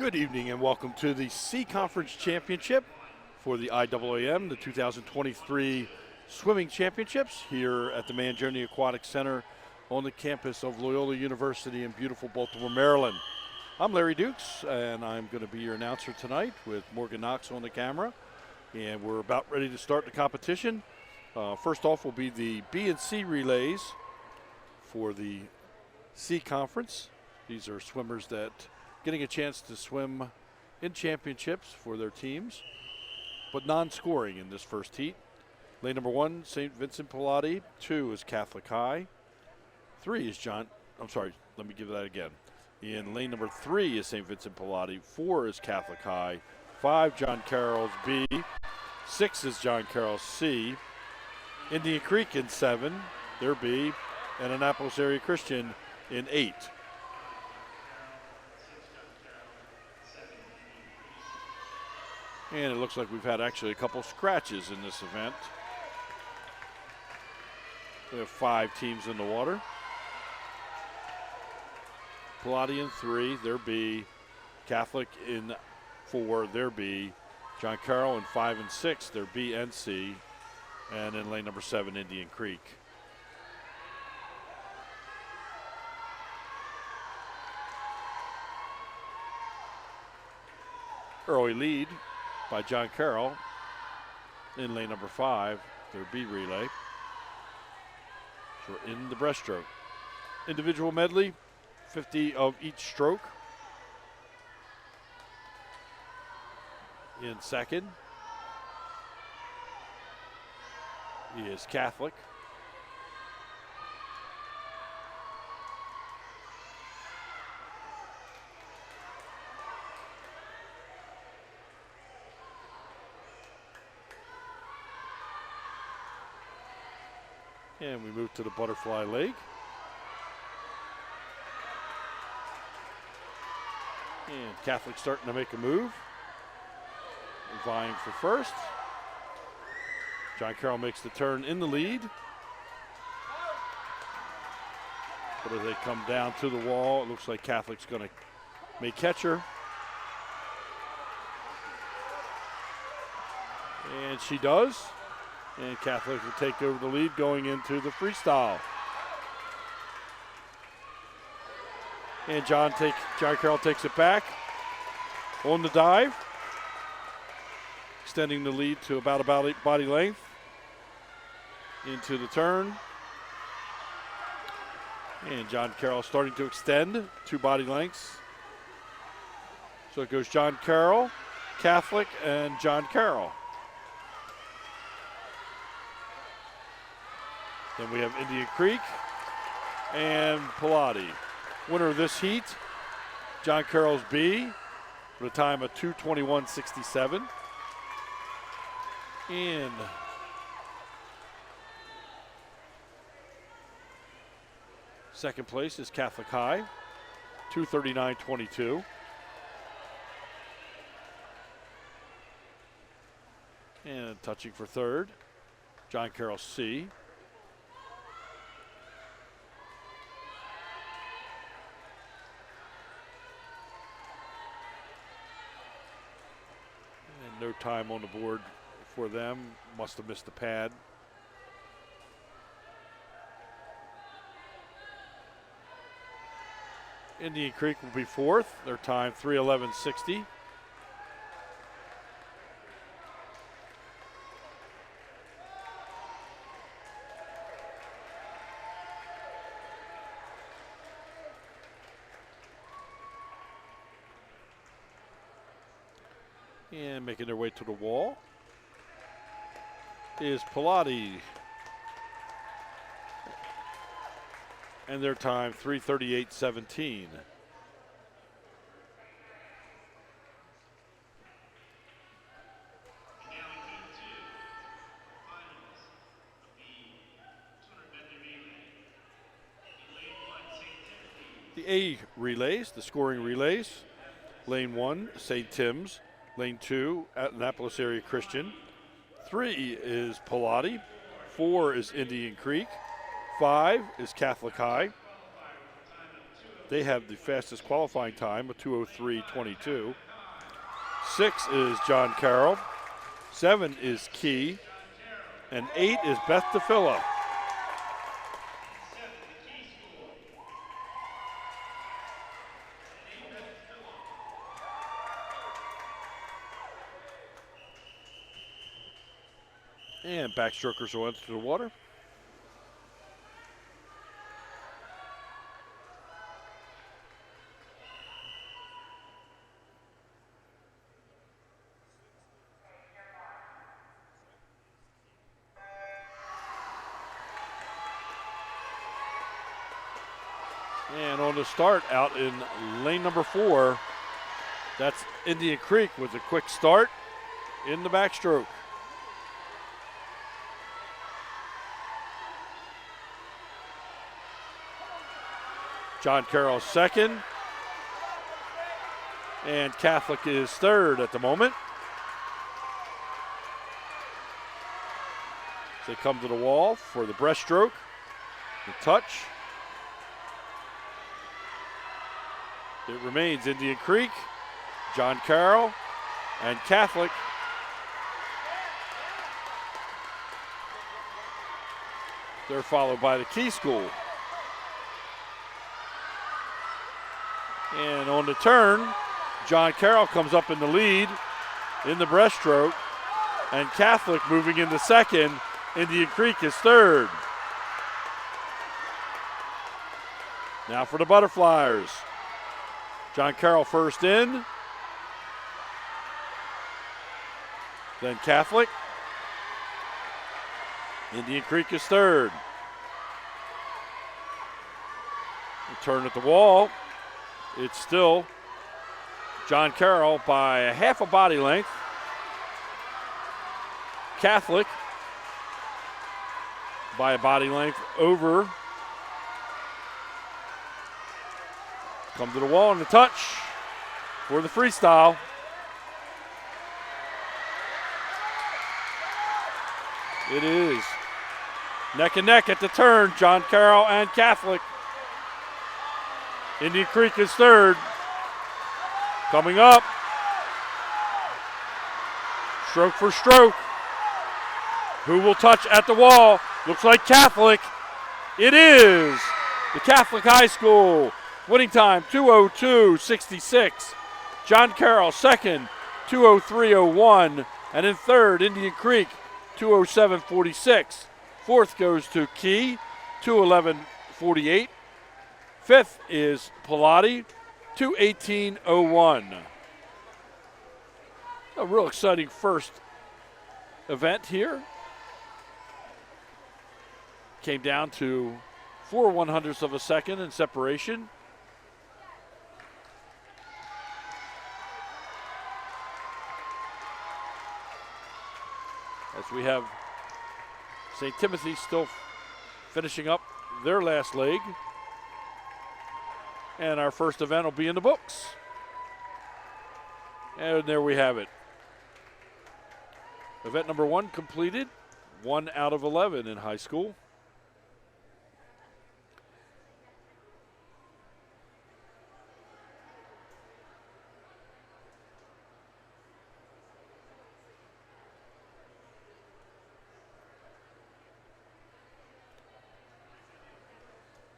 Good evening and welcome to the C Conference Championship for the IAAM, the 2023 Swimming Championships here at the Mangione Aquatic Center on the campus of Loyola University in beautiful Baltimore, Maryland. I'm Larry Dukes and I'm going to be your announcer tonight with Morgan Knox on the camera, and we're about ready to start the competition. First off will be the B and C relays for the C Conference. These are swimmers that getting a chance to swim in championships for their teams, but non-scoring in this first heat. Lane number 1, St. Vincent Pallotti. 2 is Catholic High. 3 is In lane number 3 is St. Vincent Pallotti. 4 is Catholic High. 5, John Carroll's B. 6 is John Carroll's C. Indian Creek in 7, their B. And Annapolis Area Christian in 8. And it looks like we've had actually a couple scratches in this event. We have 5 teams in the water. Pallotti in 3, their B. Catholic in 4, their B. John Carroll in 5 and 6, their B and C. And in lane number 7, Indian Creek. Early lead by John Carroll in lane number 5, their B relay. So we're in the breaststroke. Individual medley, 50 of each stroke. In second is Catholic. And we move to the butterfly leg. And Catholic starting to make a move. Vying for first. John Carroll makes the turn in the lead. But as they come down to the wall, it looks like Catholic's going to make catcher. And she does. And Catholic will take over the lead going into the freestyle. And John Carroll takes it back on the dive, extending the lead to about body length into the turn. And John Carroll starting to extend 2 body lengths. So it goes John Carroll, Catholic, and John Carroll. Then we have Indian Creek and Pallotti. Winner of this heat, John Carroll's B, with a time of 2:21.67. And second place is Catholic High, 2:39.22. And touching for third, John Carroll's C. No time on the board for them. Must have missed the pad. Indian Creek will be fourth. Their time 3:11.60. And making their way to the wall is Pallotti. And their time 3:38.17. The A relays, the scoring relays. Lane 1, St. Tim's. Lane 2, Annapolis Area Christian. 3 is Pallotti. 4 is Indian Creek. 5 is Catholic High. They have the fastest qualifying time, a 2:03.22. 6 is John Carroll. 7 is Key. And 8 is Beth DeFilla. And backstrokers will enter the water. And on the start out in lane number 4, that's Indian Creek with a quick start in the backstroke. John Carroll second. And Catholic is third at the moment. They come to the wall for the breaststroke, the touch. It remains Indian Creek, John Carroll, and Catholic. They're followed by the Key School. And on the turn, John Carroll comes up in the lead in the breaststroke, and Catholic moving into second. Indian Creek is third. Now for the butterflies. John Carroll first in. Then Catholic. Indian Creek is third. The turn at the wall. It's still John Carroll by a half a body length. Catholic by a body length over. Come to the wall and the touch for the freestyle. It is neck and neck at the turn, John Carroll and Catholic. Indian Creek is third. Coming up. Stroke for stroke. Who will touch at the wall? Looks like Catholic. It is the Catholic High School. Winning time 2:02.66. John Carroll second, 2:03.01. And in third, Indian Creek, 2:07.46. Fourth goes to Key, 2:11.48. Fifth is Pilati, 2:18.01. A real exciting first event here. Came down to 4 100ths of a second in separation. As we have St. Timothy still finishing up their last leg. And our first event will be in the books. And there we have it. Event number 1 completed, 1 out of 11 in high school.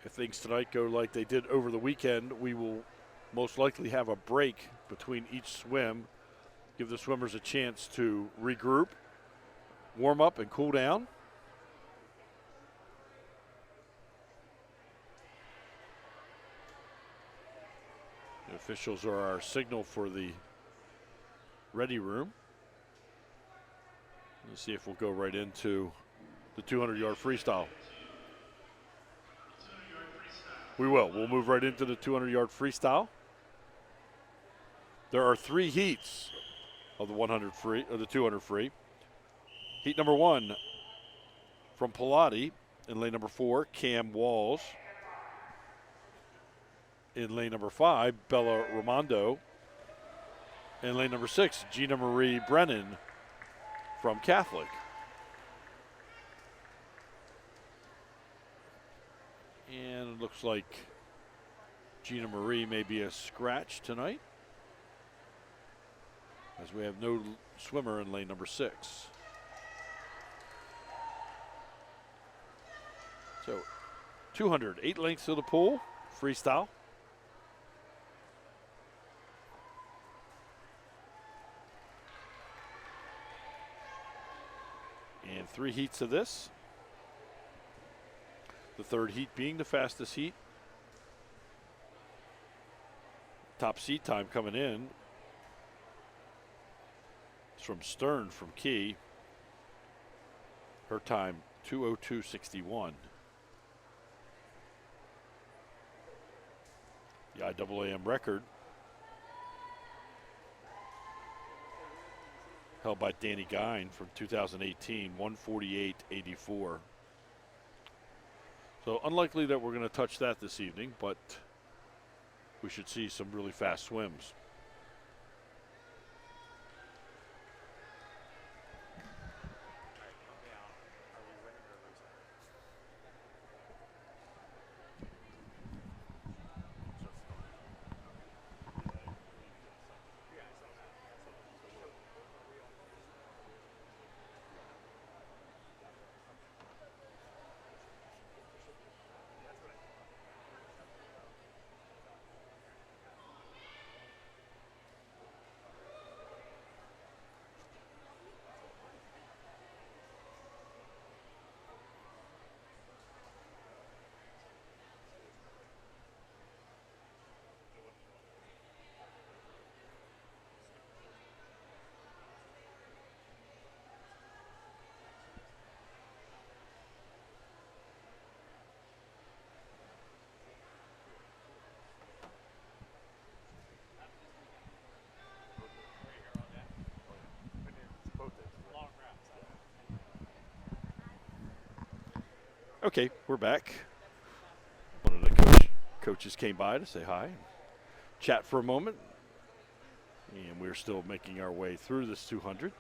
If things tonight go like they did over the weekend, we will most likely have a break between each swim, give the swimmers a chance to regroup, warm up, and cool down. The officials are our signal for the ready room. Let's see if we'll go right into the 200-yard freestyle. We will. We'll move right into the 200-yard freestyle. There are 3 heats of the 100 free, or the 200 free. Heat number 1 from Pilati in lane number 4, Cam Walls. In lane number 5, Bella Ramondo. In lane number 6, Gina Marie Brennan from Catholic. And it looks like Gina Marie may be a scratch tonight, as we have no swimmer in lane number 6. So 200, 8 lengths of the pool, freestyle. And 3 heats of this. The third heat being the fastest heat. Top seat time coming in. It's from Stern from Key. Her time 2:02.61. The IAAM record held by Danny Gine from 2018, 1:48.84. So unlikely that we're going to touch that this evening, but we should see some really fast swims. Okay, we're back. One of the coaches came by to say hi, chat for a moment, and we're still making our way through this 200.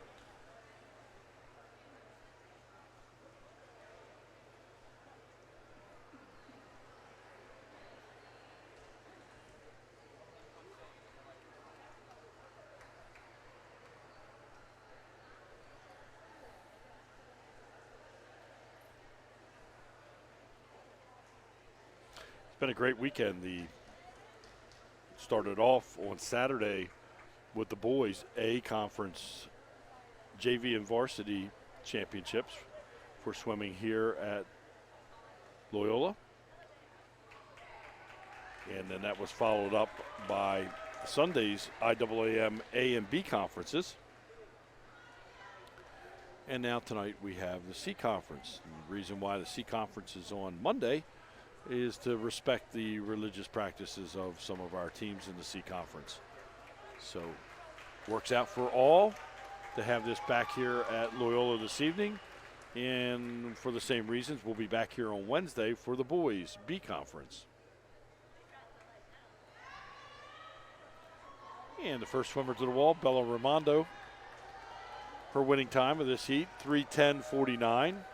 Been a great weekend. Started off on Saturday with the boys A conference JV and varsity championships for swimming here at Loyola, and then that was followed up by Sunday's IAAM A and B conferences, and now tonight we have the C conference. And the reason why the C conference is on Monday is to respect the religious practices of some of our teams in the C conference. So works out for all to have this back here at Loyola this evening, and for the same reasons we'll be back here on Wednesday for the boys B conference. And the first swimmer to the wall, Bella Raimondo. Her winning time of this heat, 3:10.49.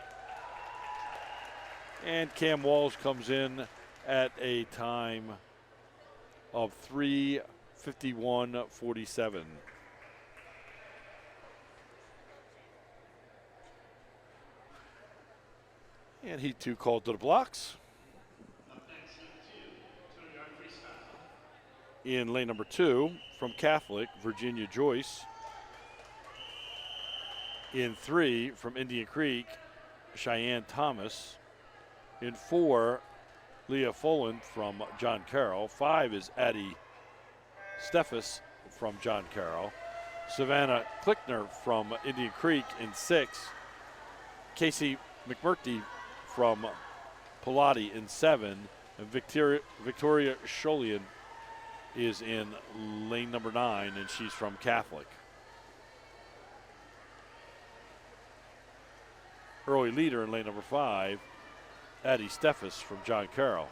And Cam Walls comes in at a time of 3:51.47. And heat 2 called to the blocks. In lane number 2 from Catholic, Virginia Joyce. In 3 from Indian Creek, Cheyenne Thomas. In 4, Leah Folan from John Carroll. 5 is Addie Steffes from John Carroll. Savannah Klickner from Indian Creek in 6. Casey McMurtry from Pilati in 7. And Victoria Sholian is in lane number 9, and she's from Catholic. Early leader in lane number 5, Addie Steffes from John Carroll.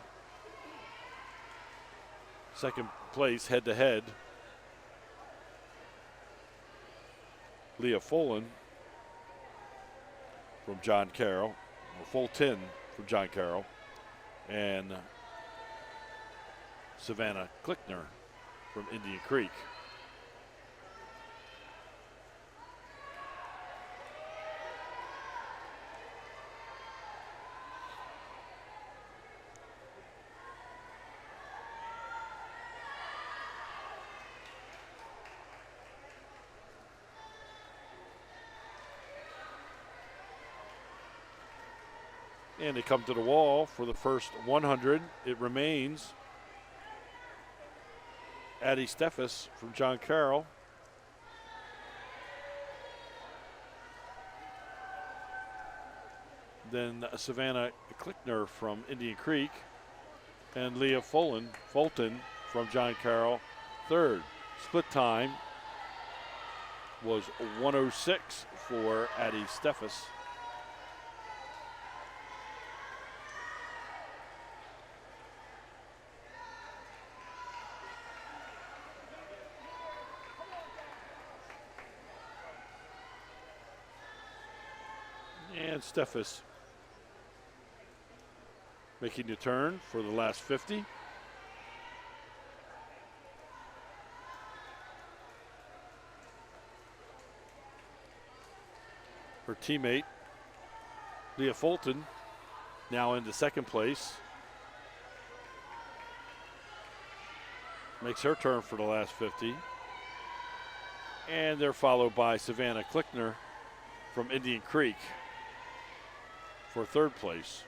Second place head-to-head, Leah Folan from John Carroll, or Fulton from John Carroll, and Savannah Klickner from Indian Creek. And they come to the wall for the first 100. It remains Addie Steffes from John Carroll. Then Savannah Klickner from Indian Creek. And Leah Fulton from John Carroll, third. Split time was 106 for Addie Steffes. And Steffes making the turn for the last 50. Her teammate, Leah Fulton, now into second place. Makes her turn for the last 50. And they're followed by Savannah Klickner from Indian Creek for third place.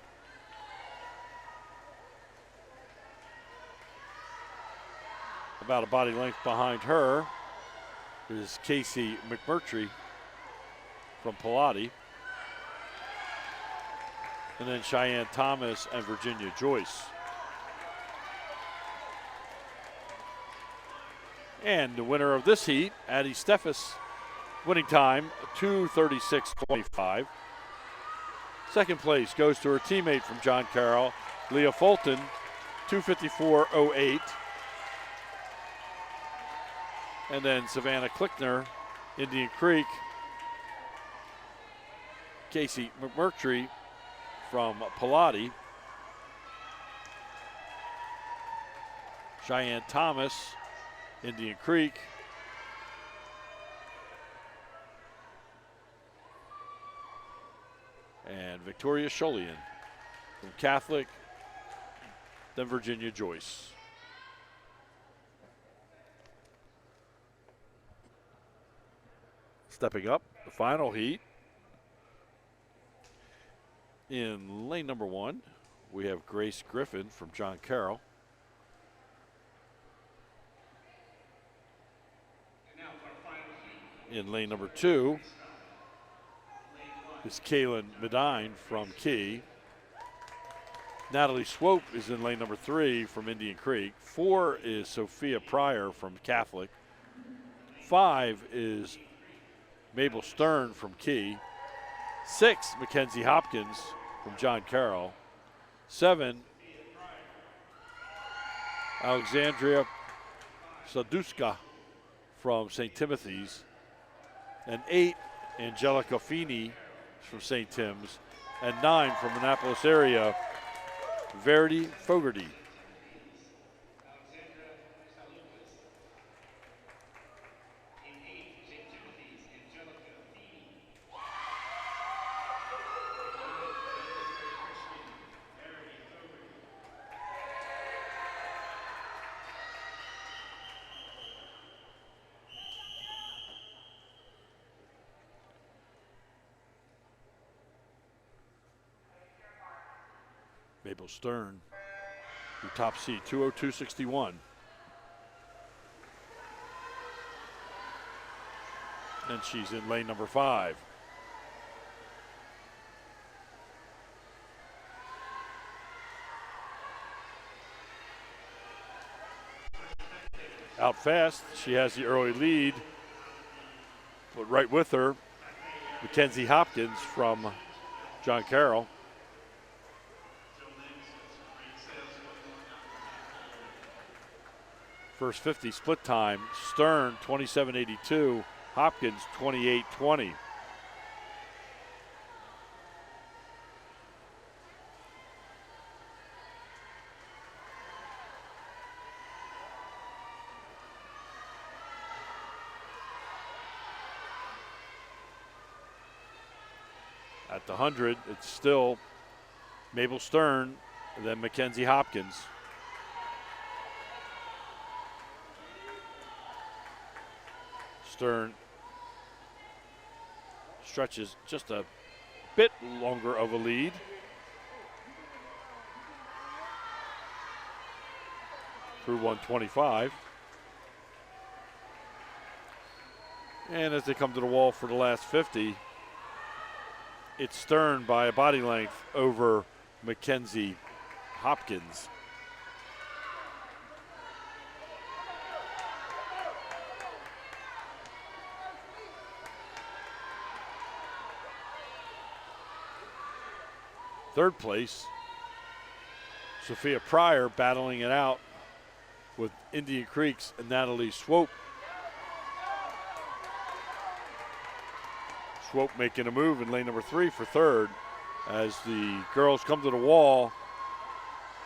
About a body length behind her is Casey McMurtry from Pilati. And then Cheyenne Thomas and Virginia Joyce. And the winner of this heat, Addie Steffes, winning time 2:36.25. Second place goes to her teammate from John Carroll, Leah Fulton, 2:54.08. And then Savannah Klickner, Indian Creek, Casey McMurtry from Pilati, Cheyenne Thomas, Indian Creek, and Victoria Scholian from Catholic, then Virginia Joyce. Stepping up, the final heat. In lane number 1, we have Grace Griffin from John Carroll. In lane number 2 is Kaylin Medine from Key. Natalie Swope is in lane number 3 from Indian Creek. 4 is Sophia Pryor from Catholic. 5 is Mabel Stern from Key. 6, Mackenzie Hopkins from John Carroll. 7, Alexandria Saduska from St. Timothy's. And 8, Angelica Feeney from St. Tim's. And 9 from Annapolis area, Verity Fogarty. Mabel Stern, your top seed, 202.61. And she's in lane number 5. Out fast, she has the early lead, but right with her, Mackenzie Hopkins from John Carroll. First 50 split time, Stern 27.82, Hopkins 28.20. At the 100, it's still Mabel Stern, then Mackenzie Hopkins. Stern stretches just a bit longer of a lead. Through 125. And as they come to the wall for the last 50, it's Stern by a body length over Mackenzie Hopkins. Third place, Sophia Pryor battling it out with Indian Creek's and Natalie Swope. Swope making a move in lane number 3 for third. As the girls come to the wall,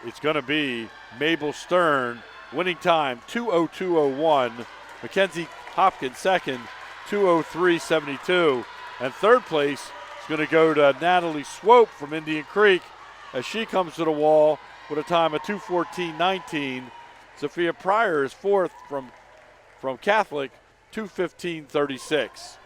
it's going to be Mabel Stern, winning time 2:02:01. Mackenzie Hopkins second, 2:03:72. And third place is going to go to Natalie Swope from Indian Creek as she comes to the wall with a time of 2:14:19. Sophia Pryor is fourth from Catholic, 2:15:36.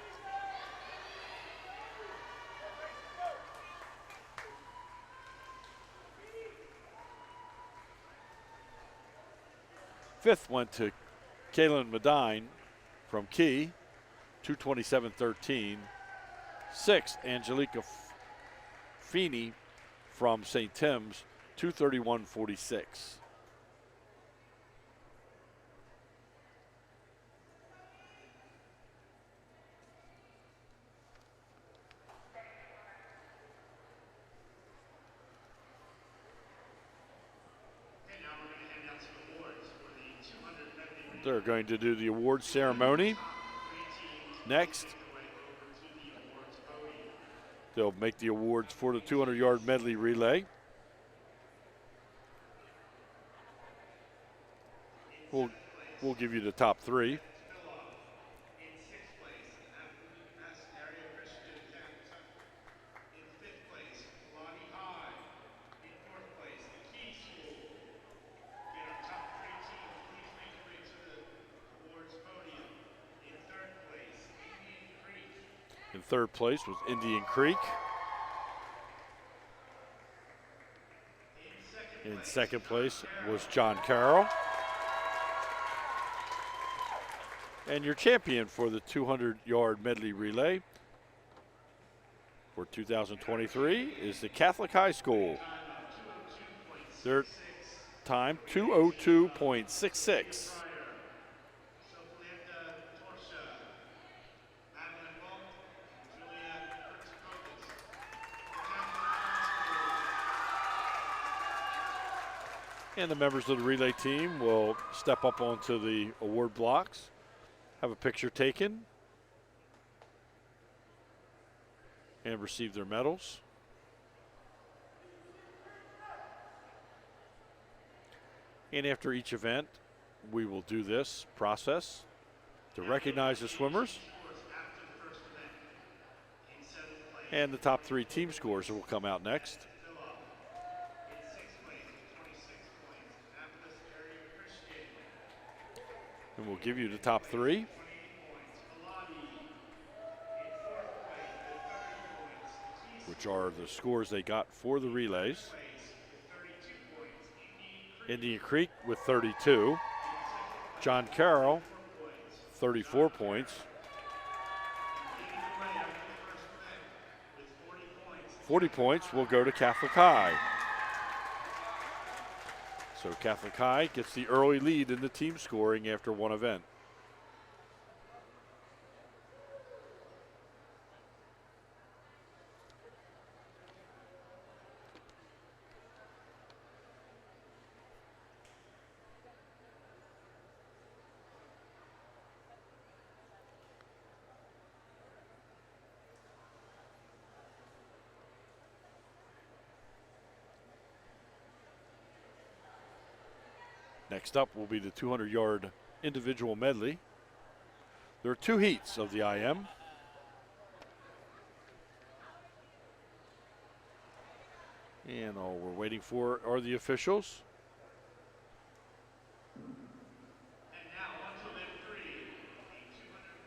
Fifth went to Kaylin Medine from Key, 2:27:13. Sixth, Angelica Feeney from St. Tim's, 2:31:46. They're going to do the awards ceremony next. They'll make the awards for the 200-yard medley relay. We'll give you the top three. In third place was Indian Creek. In second place was John Carroll. And your champion for the 200-yard medley relay for 2023 is the Catholic High School. Their time, 2:02:66. And the members of the relay team will step up onto the award blocks, have a picture taken, and receive their medals. And after each event, we will do this process to recognize the swimmers. And the top three team scores will come out next. And we'll give you the top three. Which are the scores they got for the relays. Indian Creek with 32. John Carroll, 34 points. 40 points will go to Catholic High. So Catholic High gets the early lead in the team scoring after one event. Next up will be the 200-yard individual medley. There are two heats of the IAAM. And all we're waiting for are the officials. And now on to event 3, the 200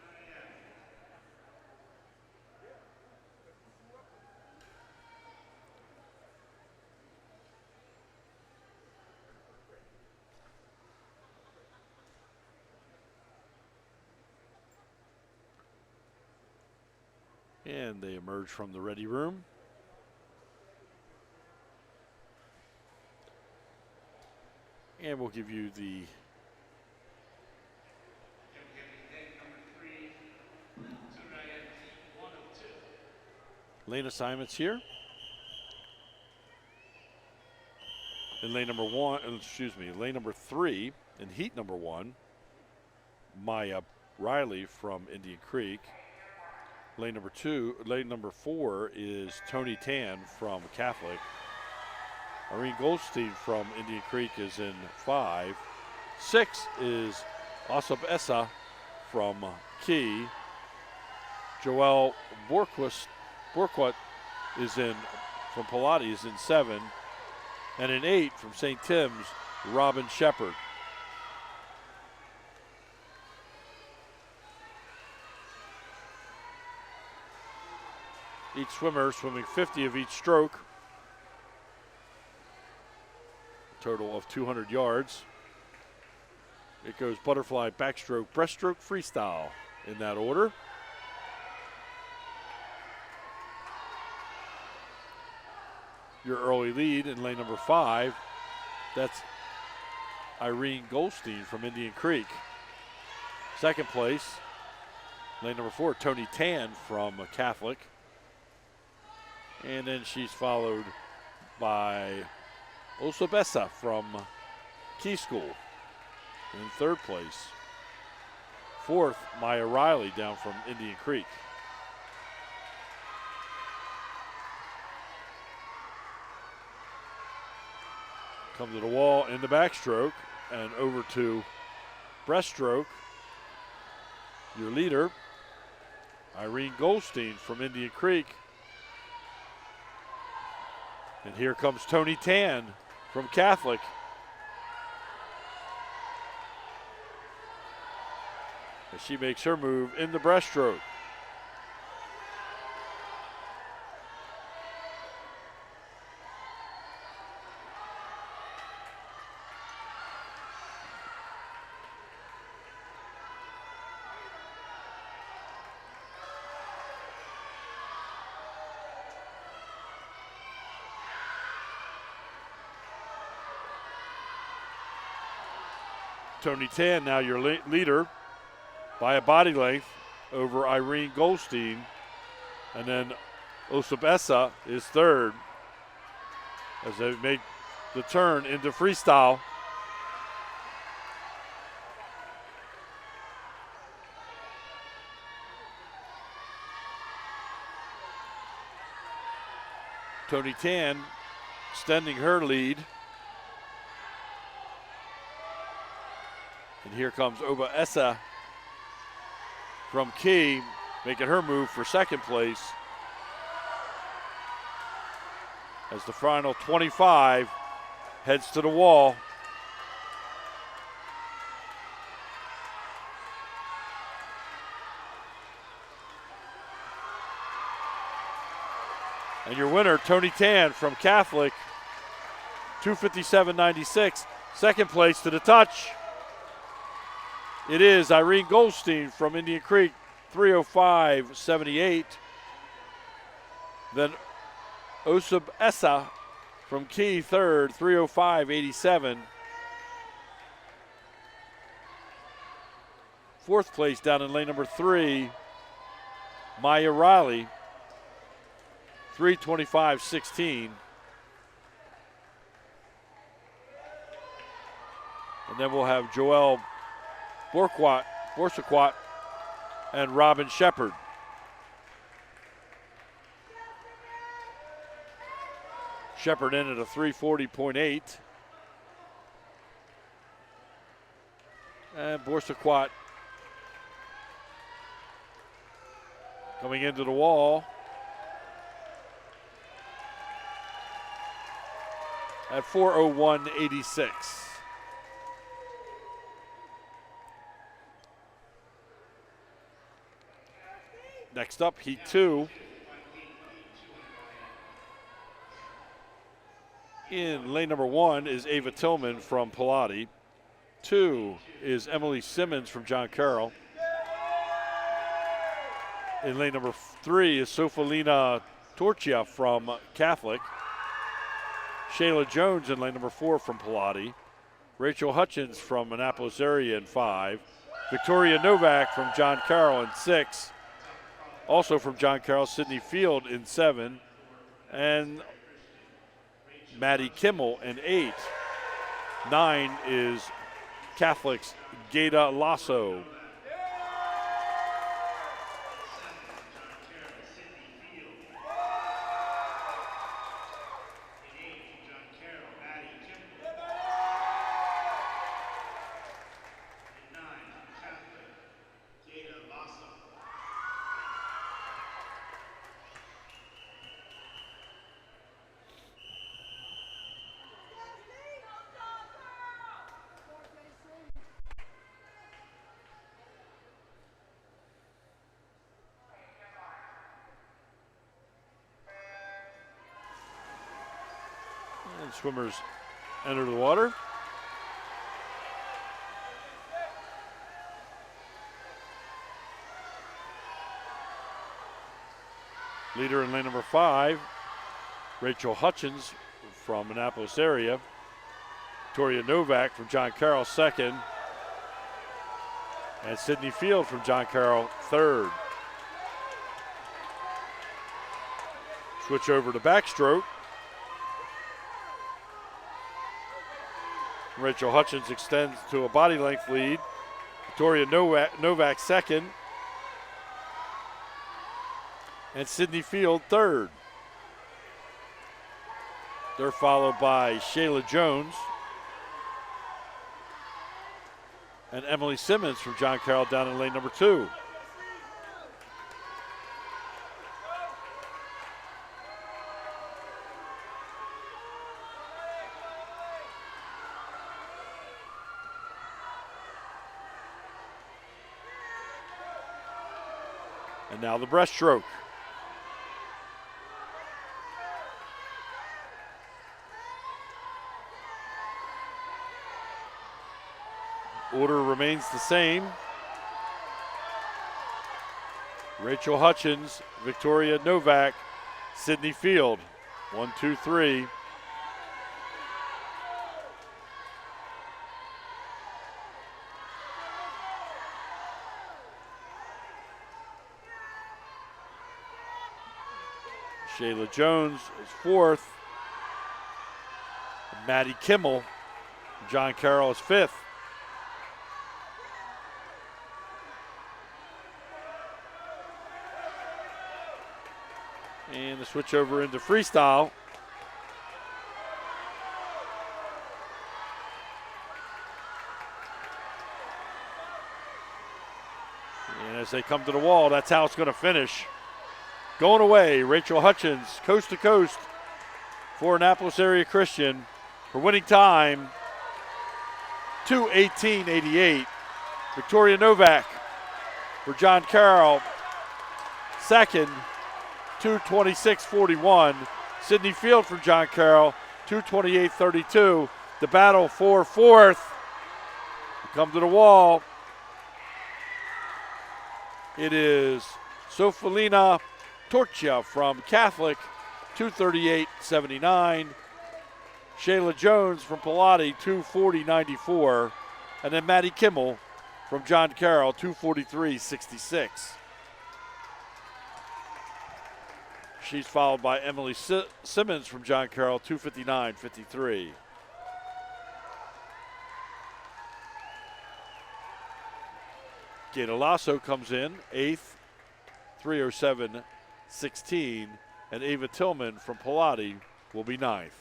IAAM. And they emerge from the ready room. And we'll give you the lane assignments here. In lane number 3 in heat number 1, Maya Riley from Indian Creek. Lane number 4 is Tony Tan from Catholic. Irene Goldstein from Indian Creek is in 5. 6 is Asab Essa from Key. Joelle Borquat is from Pilates in 7. And in 8 from St. Tim's, Robin Shepard. Each swimmer swimming 50 of each stroke. Total of 200 yards. It goes butterfly, backstroke, breaststroke, freestyle in that order. Your early lead in lane number 5, that's Irene Goldstein from Indian Creek. Second place, lane number 4, Tony Tan from Catholic. And then she's followed by Osabessa from Key School in 3rd place. 4th, Maya Riley down from Indian Creek. Come to the wall in the backstroke and over to breaststroke. Your leader, Irene Goldstein from Indian Creek. And here comes Tony Tan from Catholic. As she makes her move in the breaststroke. Tony Tan, now your leader by a body length over Irene Goldstein. And then Osabessa is 3rd as they make the turn into freestyle. Tony Tan extending her lead. And here comes Oba Essa from Key, making her move for 2nd place. As the final 25 heads to the wall. And your winner, Tony Tan from Catholic, 2:57.96. 2nd place to the touch. It is Irene Goldstein from Indian Creek, 3:05.78. Then Osab Essa from Key, 3rd, 3:05.87. 4th place down in lane number 3, Maya Riley, 3:25.16. And then we'll have Joelle Borquat and Robin Shepard. Shepard in at a 3:40.8. And Borquat coming into the wall. at 4:01.86. Next up, Heat 2. In lane number 1 is Ava Tillman from Pilati. 2 is Emily Simmons from John Carroll. In lane number 3 is Sofalina Torchia from Catholic. Shayla Jones in lane number 4 from Pilati. Rachel Hutchins from Annapolis area in 5. Victoria Novak from John Carroll in 6. Also from John Carroll, Sydney Field in 7. And Maddie Kimmel in 8. 9 is Catholic's Gata Lasso. And swimmers enter the water. Leader in lane number 5, Rachel Hutchins from Annapolis area. Victoria Novak from John Carroll, 2nd. And Sydney Field from John Carroll, 3rd. Switch over to backstroke. Rachel Hutchins extends to a body length lead. Victoria Novak 2nd. And Sydney Field 3rd. They're followed by Shayla Jones and Emily Simmons from John Carroll down in lane number 2. And now the breaststroke. Order remains the same. Rachel Hutchins, Victoria Novak, Sydney Field. 1, 2, 3. Shayla Jones is 4th. Maddie Kimmel, John Carroll is 5th. And the switch over into freestyle. And as they come to the wall, that's how it's going to finish. Going away, Rachel Hutchins, coast to coast for Annapolis area Christian. Her winning time, 2:18.88. Victoria Novak for John Carroll, 2nd, 2:26.41. Sydney Field from John Carroll, 2:28.32. The battle for 4th. Come to the wall. It is Sofalina Torchia from Catholic, 2:38.79. Shayla Jones from Pilati, 2:40.94. And then Maddie Kimmel from John Carroll, 2:43.66. She's followed by Emily Simmons from John Carroll, 2:59.53. Gata Lasso comes in 8th, 3:07.16, and Ava Tillman from Pilati will be 9th.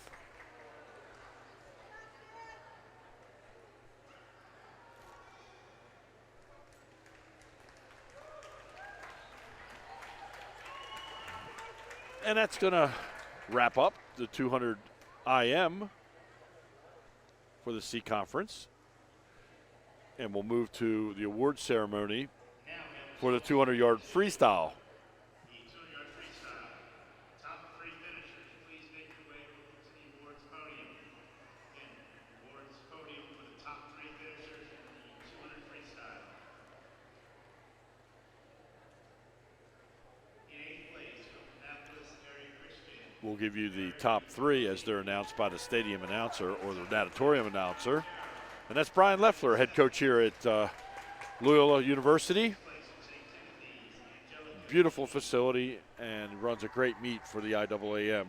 And that's going to wrap up the 200 IM for the C Conference. And we'll move to the award ceremony for the 200-yard freestyle. The 200-yard freestyle. Top three finishers, please make your way over to the awards podium. Again, awards podium for the top three finishers in the 200 freestyle. In 8th place, from Annapolis area Christian. We'll give you the top three as they're announced by the stadium announcer or the natatorium announcer. And that's Brian Leffler, head coach here at Loyola University. Beautiful facility and runs a great meet for the IAAM.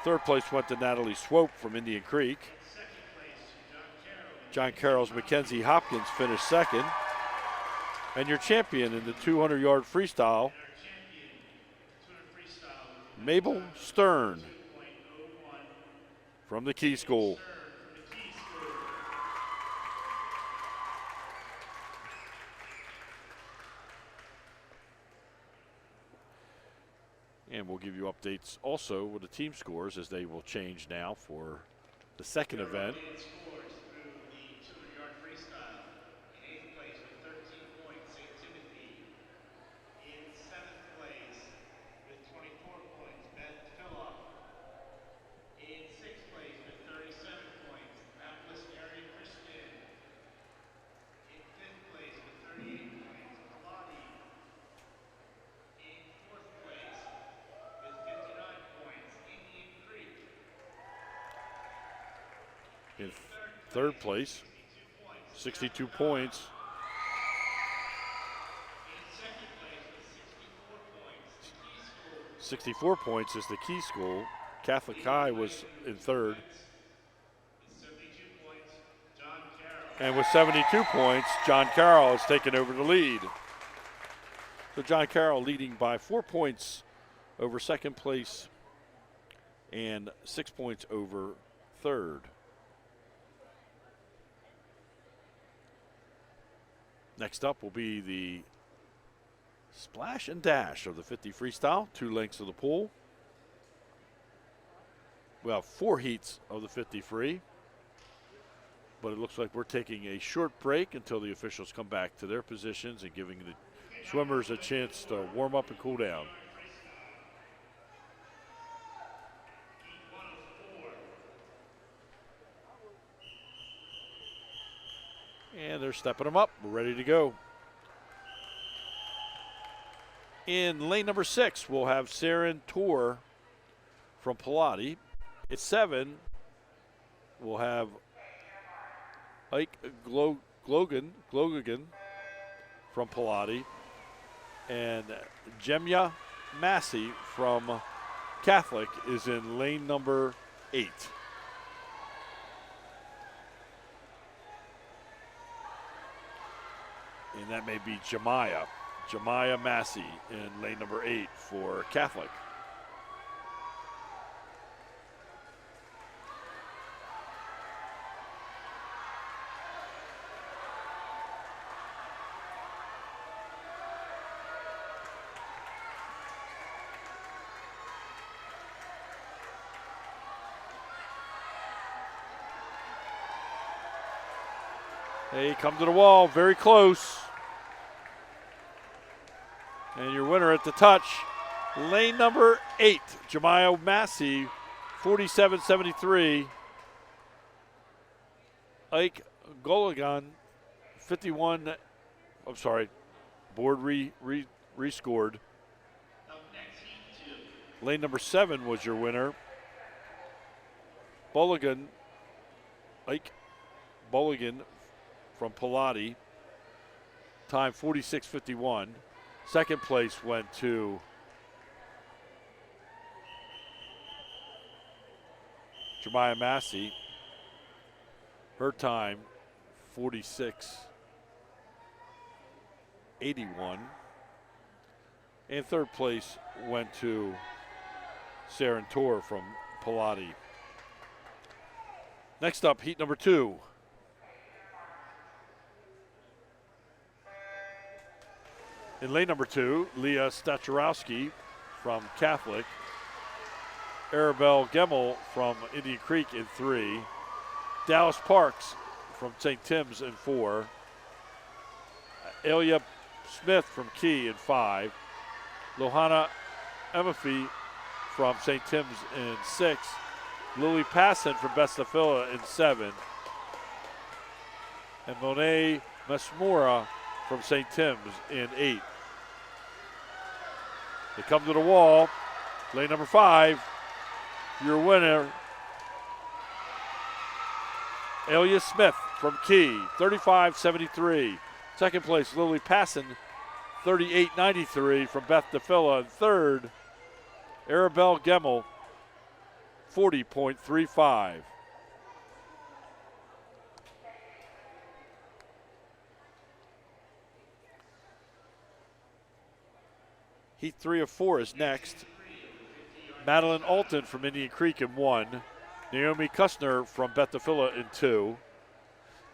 Third place went to Natalie Swope from Indian Creek. John Carroll's Mackenzie Hopkins finished second. And your champion in the 200-yard freestyle, Mabel Stern from the Key School. And we'll give you updates also with the team scores as they will change now for the second event. In third place, 62 points. 64 points is the Key School. Catholic High was in third. And with 72 points, John Carroll has taken over the lead. So John Carroll leading by 4 points over second place and 6 points over third. Next up will be the splash and dash of the 50 freestyle, 2 lengths of the pool. We'll have 4 heats of the 50 free, but it looks like we're taking a short break until the officials come back to their positions and giving the swimmers a chance to warm up and cool down. And they're stepping them up. We're ready to go. In lane number 6, we'll have Saren Tor from Pilati. At 7, we'll have Ike Glogan from Pilati. And Jemya Massey from Catholic is in lane number 8. And that may be Jemiah Massey in lane number 8 for Catholic. They come to the wall, very close. And your winner at the touch, lane number 8, Jemiah Massey, 47.73. Ike Gologan, 51. I'm sorry, board rescored. Lane number 7 was your winner. Ike Bulligan from Pilati, time 46.51. Second place went to Jemiah Massey. Her time 46.81. And third place went to Saren Tor from Pilati. Next up, heat number 2. In lane number 2, Leah Stachurowski from Catholic. Arabelle Gemmel from Indian Creek in 3. Dallas Parks from St. Tim's in 4. Elia Smith from Key in 5. Lohana Emefi from St. Tim's in 6. Lily Passon from Bestafilla in 7. And Monet Mesmora from St. Tim's in 8. They come to the wall. Lane number 5. Your winner, Elia Smith from Key, 35.73. Second place, Lily Passon, 38.93 from Beth DeFilla. And third, Arabelle Gemmel, 40.35. Heat 3 of 4 is next. Madeline Alton from Indian Creek in 1. Naomi Kussner from Beth DeFilla in 2.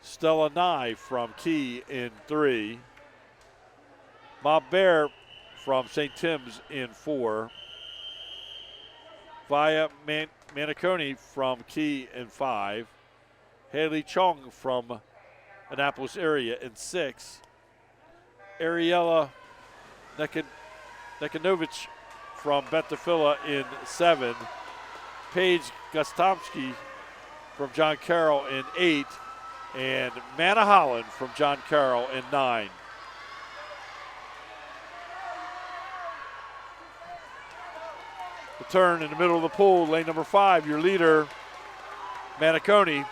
Stella Nye from Key in 3. Bob Bear from St. Tim's in 4. Via Maniconi from Key in 5. Haley Chong from Annapolis area in 6. Ariella Nekanovich from Beth DeFilla in 7. Paige Gostomski from John Carroll in 8. And Manna Holland from John Carroll in 9. The turn in the middle of the pool, lane number 5, your leader, Maniconi.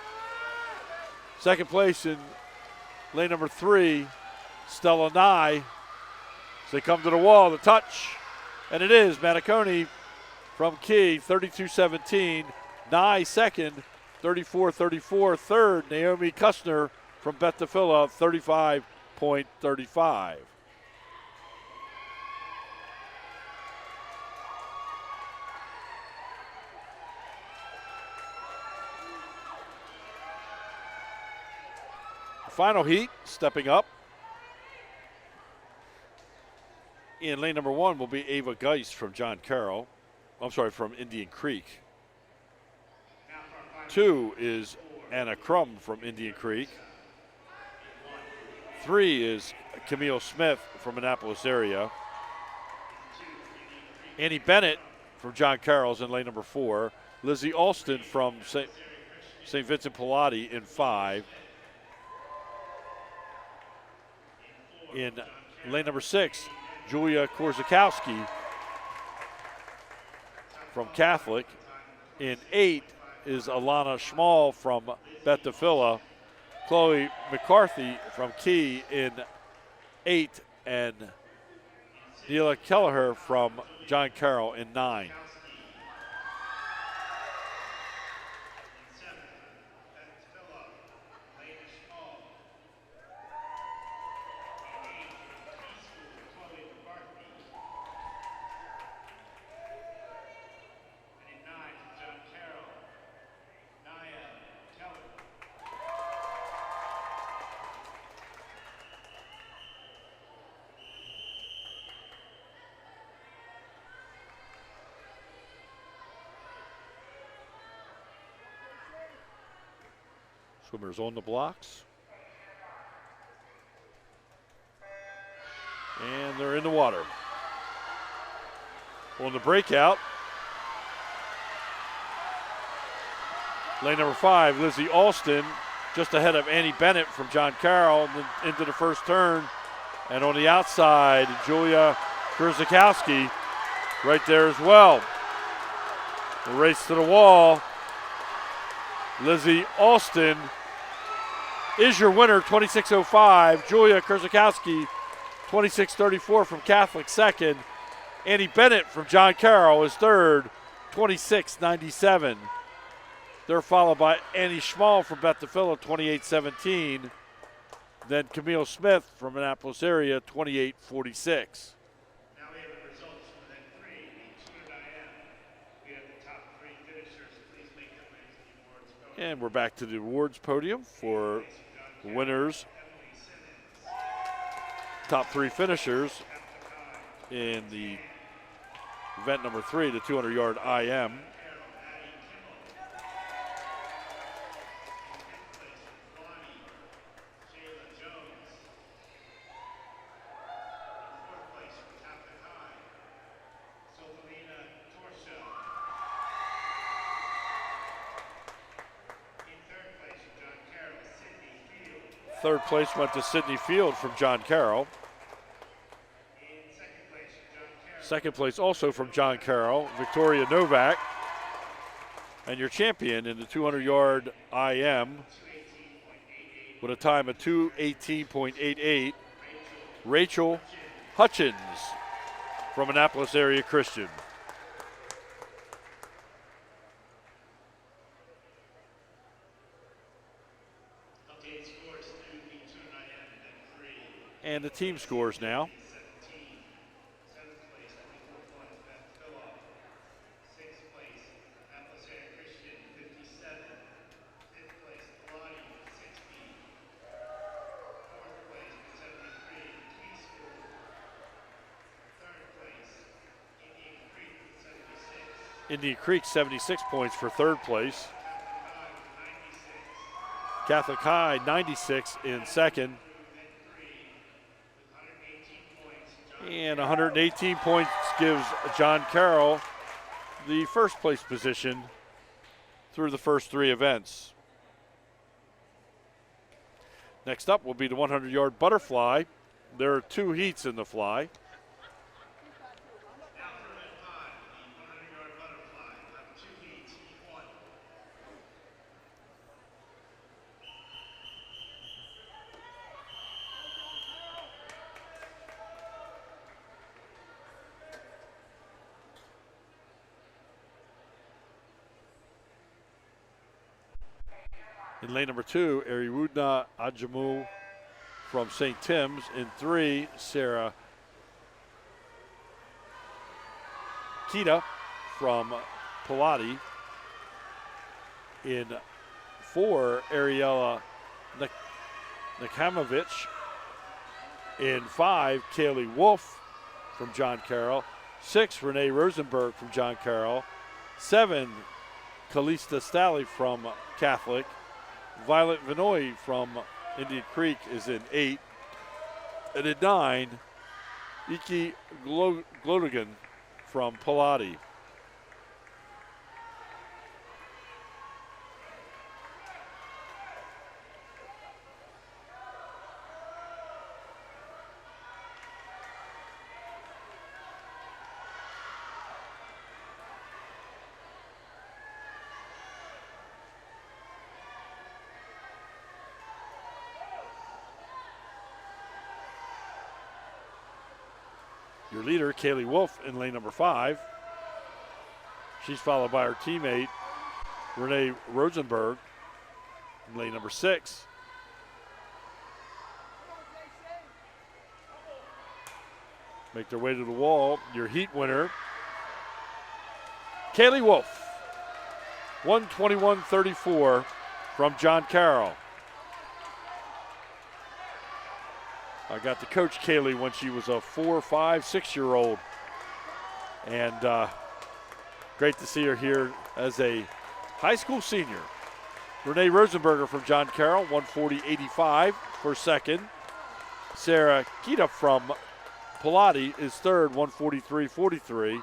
Second place in lane number 3, Stella Nye. So they come to the wall, the touch, and it is Maniconi from Key, 32-17. Nye second, 34-34. Third, Naomi Kussner from Beth DeFilla, 35.35. Final heat, stepping up. In lane number 1 will be Ava Geist from John Carroll. From Indian Creek. 2 is Anna Crum from Indian Creek. 3 is Camille Smith from Annapolis area. Annie Bennett from John Carroll's in lane number 4. Lizzie Alston from St. Vincent Pallotti in 5. In lane number 6, Julia Korzakowski from Catholic. In 8 is Alana Schmall from Beth DeFilla. Chloe McCarthy from Key in 8. And Neela Kelleher from John Carroll in 9. Swimmers on the blocks. And they're in the water. On the breakout, lane number 5, Lizzie Alston, just ahead of Annie Bennett from John Carroll, and then into the first turn. And on the outside, Julia Kurzakowski right there as well. The race to the wall. Lizzie Alston is your winner, 26.05. Julia Kurzakowski, 26.34 from Catholic second. Annie Bennett from John Carroll is third, 26.97. They're followed by Annie Schmall from Beth DeFilla, 28.17. Then Camille Smith from Annapolis area, 28.46. Now we have the results for that 3, each IAAM. We have the top 3 finishers. Please make their way to the awards podium. And we're back to the awards podium for winners, top 3 finishers in the event number 3, the 200-yard IM. Third place went to Sydney Field from John Carroll. Second place also from John Carroll, Victoria Novak. And your champion in the 200-yard IM with a time of 2:18.88, Rachel Hutchins from Annapolis Area Christian. And the team scores now. Indian Creek 76 points for third place. Catholic High 96 in second. And 118 points gives John Carroll the first place position through the first 3 events. Next up will be the 100-yard butterfly. There are 2 heats in the fly. In lane number 2, Ariwudna Ajamu from St. Tim's. In 3, Sarah Kita from Pilati. In 4, Ariella Nakamovich. In 5, Kaylee Wolf from John Carroll. 6, Renee Rosenberg from John Carroll. 7, Kalista Stalley from Catholic. Violet Vinoy from Indian Creek is in 8. And in 9, Iki Glodigan from Pilati. Your leader, Kaylee Wolf, in lane number 5. She's followed by her teammate, Renee Rosenberg, in lane number 6. Make their way to the wall. Your heat winner, Kaylee Wolf, 1:21.34 from John Carroll. I got to coach Kaylee when she was a 4, 5, 6-year-old. And great to see her here as a high school senior. Renee Rosenberger from John Carroll, 1:40.85 for second. Sarah Kita from Pilati is third, 1:43.43.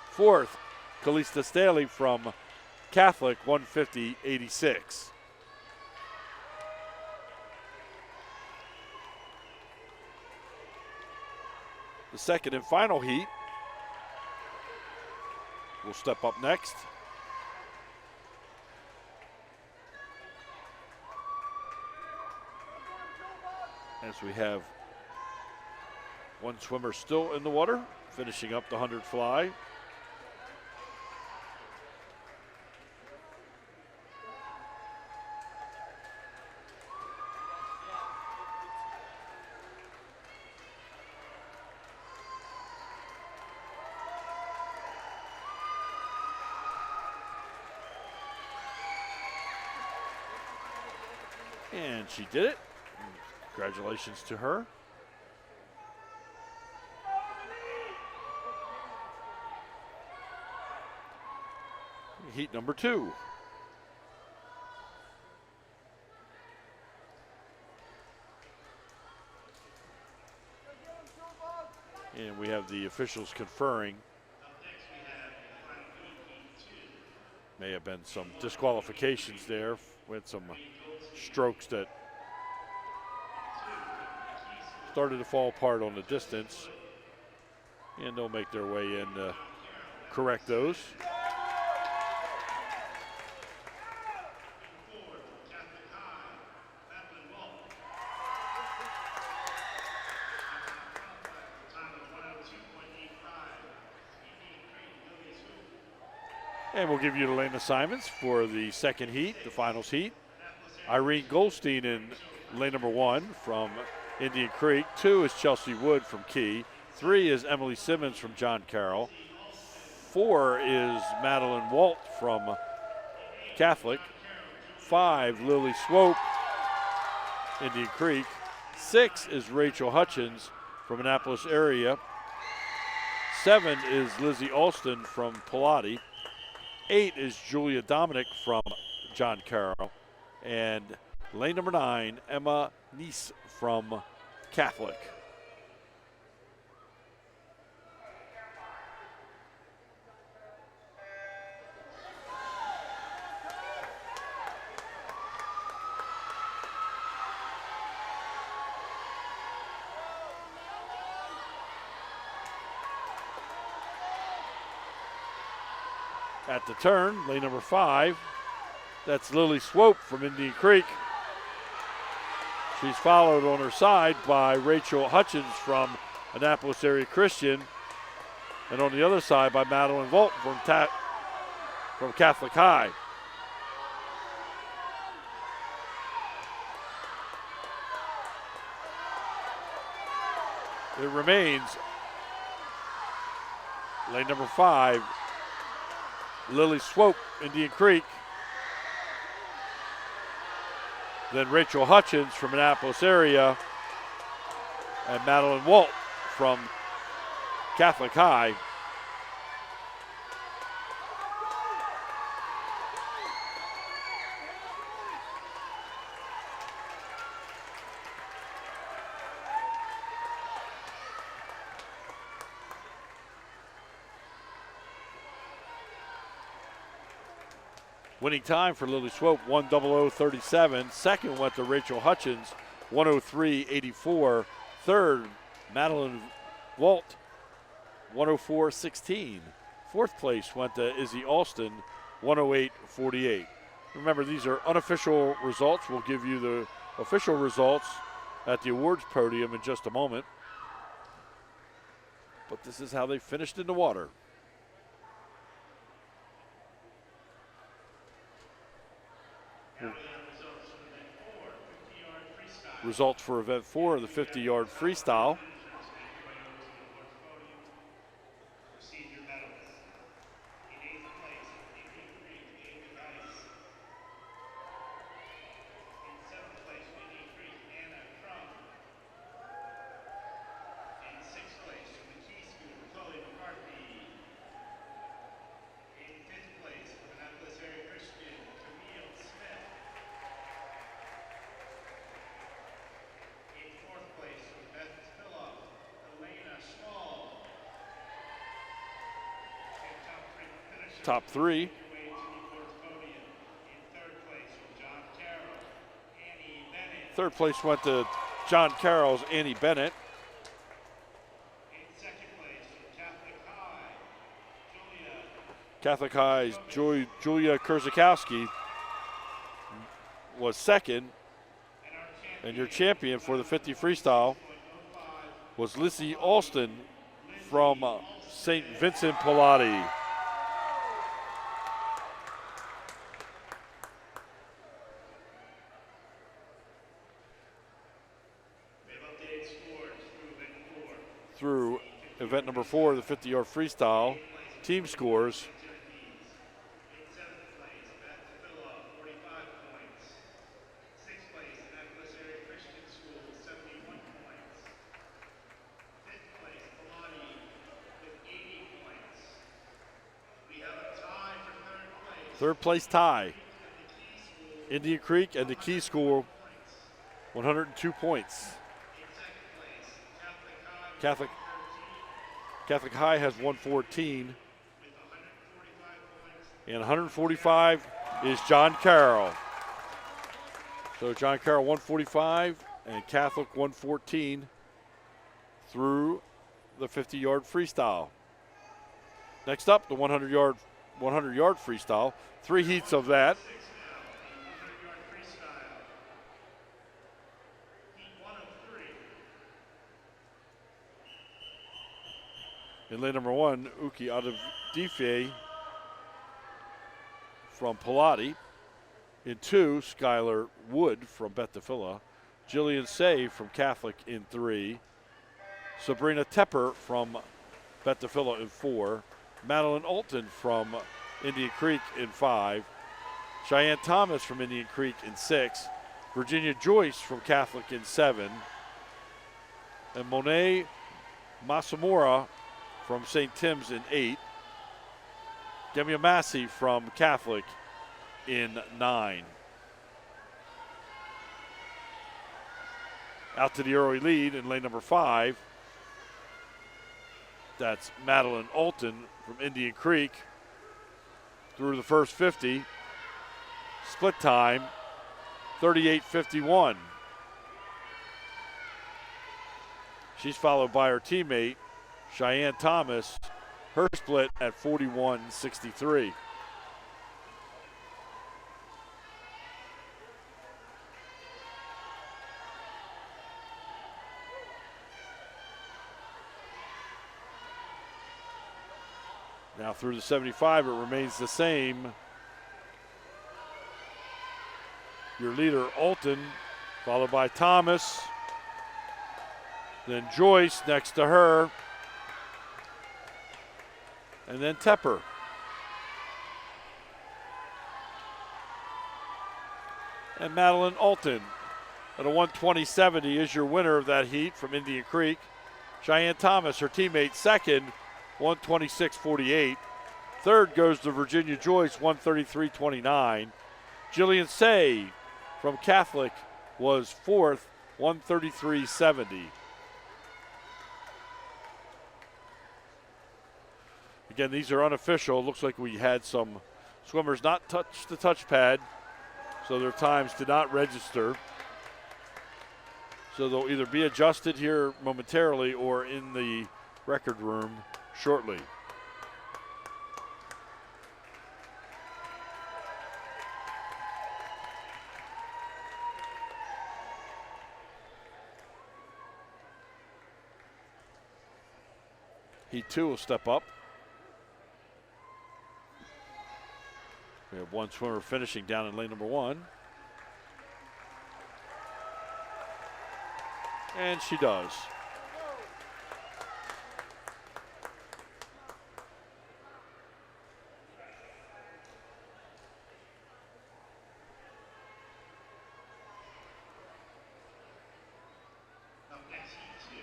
Fourth, Kalista Staley from Catholic, 1:50.86. The second and final heat will step up next. As we have one swimmer still in the water, finishing up the 100 fly. And she did it. Congratulations to her. Heat number 2. And we have the officials conferring. May have been some disqualifications there with some strokes that started to fall apart on the distance. And they'll make their way in to correct those. And we'll give you the lane assignments for the second heat, the finals heat. Irene Goldstein in lane number 1 from Indian Creek. 2 is Chelsea Wood from Key. 3 is Emily Simmons from John Carroll. 4 is Madeline Walt from Catholic. 5, Lily Swope, Indian Creek. 6 is Rachel Hutchins from Annapolis area. 7 is Lizzie Alston from Pilati. 8 is Julia Dominic from John Carroll. And lane number 9, Emma Neese from Catholic. At the turn, lane number 5, that's Lily Swope from Indian Creek. She's followed on her side by Rachel Hutchins from Annapolis Area Christian. And on the other side by Madeline Volt from Catholic High. It remains lane number 5, Lily Swope, Indian Creek. Then Rachel Hutchins from Annapolis area. And Madeline Walt from Catholic High. Winning time for Lily Swope, 1:00:37. Second went to Rachel Hutchins, 1:03:84. Third, Madeline Walt, 1:04:16. Fourth place went to Izzy Alston, 1:08:48. Remember, these are unofficial results. We'll give you the official results at the awards podium in just a moment. But this is how they finished in the water. Results for event 4, the 50-yard freestyle. Top 3. Third place went to John Carroll's Annie Bennett. Catholic High's Julia Kurzakowski was second. And your champion for the 50 freestyle was Lizzie Alston from St. Vincent Pilati. Through event number 4, the 50-yard freestyle, team scores. Third place tie. Indian Creek and the Key School, 102 points. Catholic High has 114. And 145 is John Carroll. So John Carroll 145 and Catholic 114 through the 50-yard freestyle. Next up, the 100-yard freestyle. 3 heats of that. In lane number 1, Uki Adedife from Pilati. In 2, Skylar Wood from Betafilla. Jillian Say from Catholic in 3. Sabrina Tepper from Betafilla in 4. Madeline Alton from Indian Creek in 5. Cheyenne Thomas from Indian Creek in 6. Virginia Joyce from Catholic in 7. And Monet Masamura from St. Tim's in 8. Demia Massey from Catholic in 9. Out to the early lead in lane number 5. That's Madeline Alton from Indian Creek through the first 50. Split time, 38:51. She's followed by her teammate, Cheyenne Thomas, her split at 41:63. Now through the 75, it remains the same. Your leader, Alton, followed by Thomas. Then Joyce next to her. And then Tepper. And Madeline Alton at a 120.70 is your winner of that heat from Indian Creek. Cheyenne Thomas, her teammate, second, 126.48. Third goes to Virginia Joyce, 133.29. Jillian Say from Catholic was fourth, 133.70. Again, these are unofficial. Looks like we had some swimmers not touch the touchpad, so their times did not register. So they'll either be adjusted here momentarily or in the record room shortly. Heat 2 will step up. We have one swimmer finishing down in lane number 1. And she does. Up next, heat 2,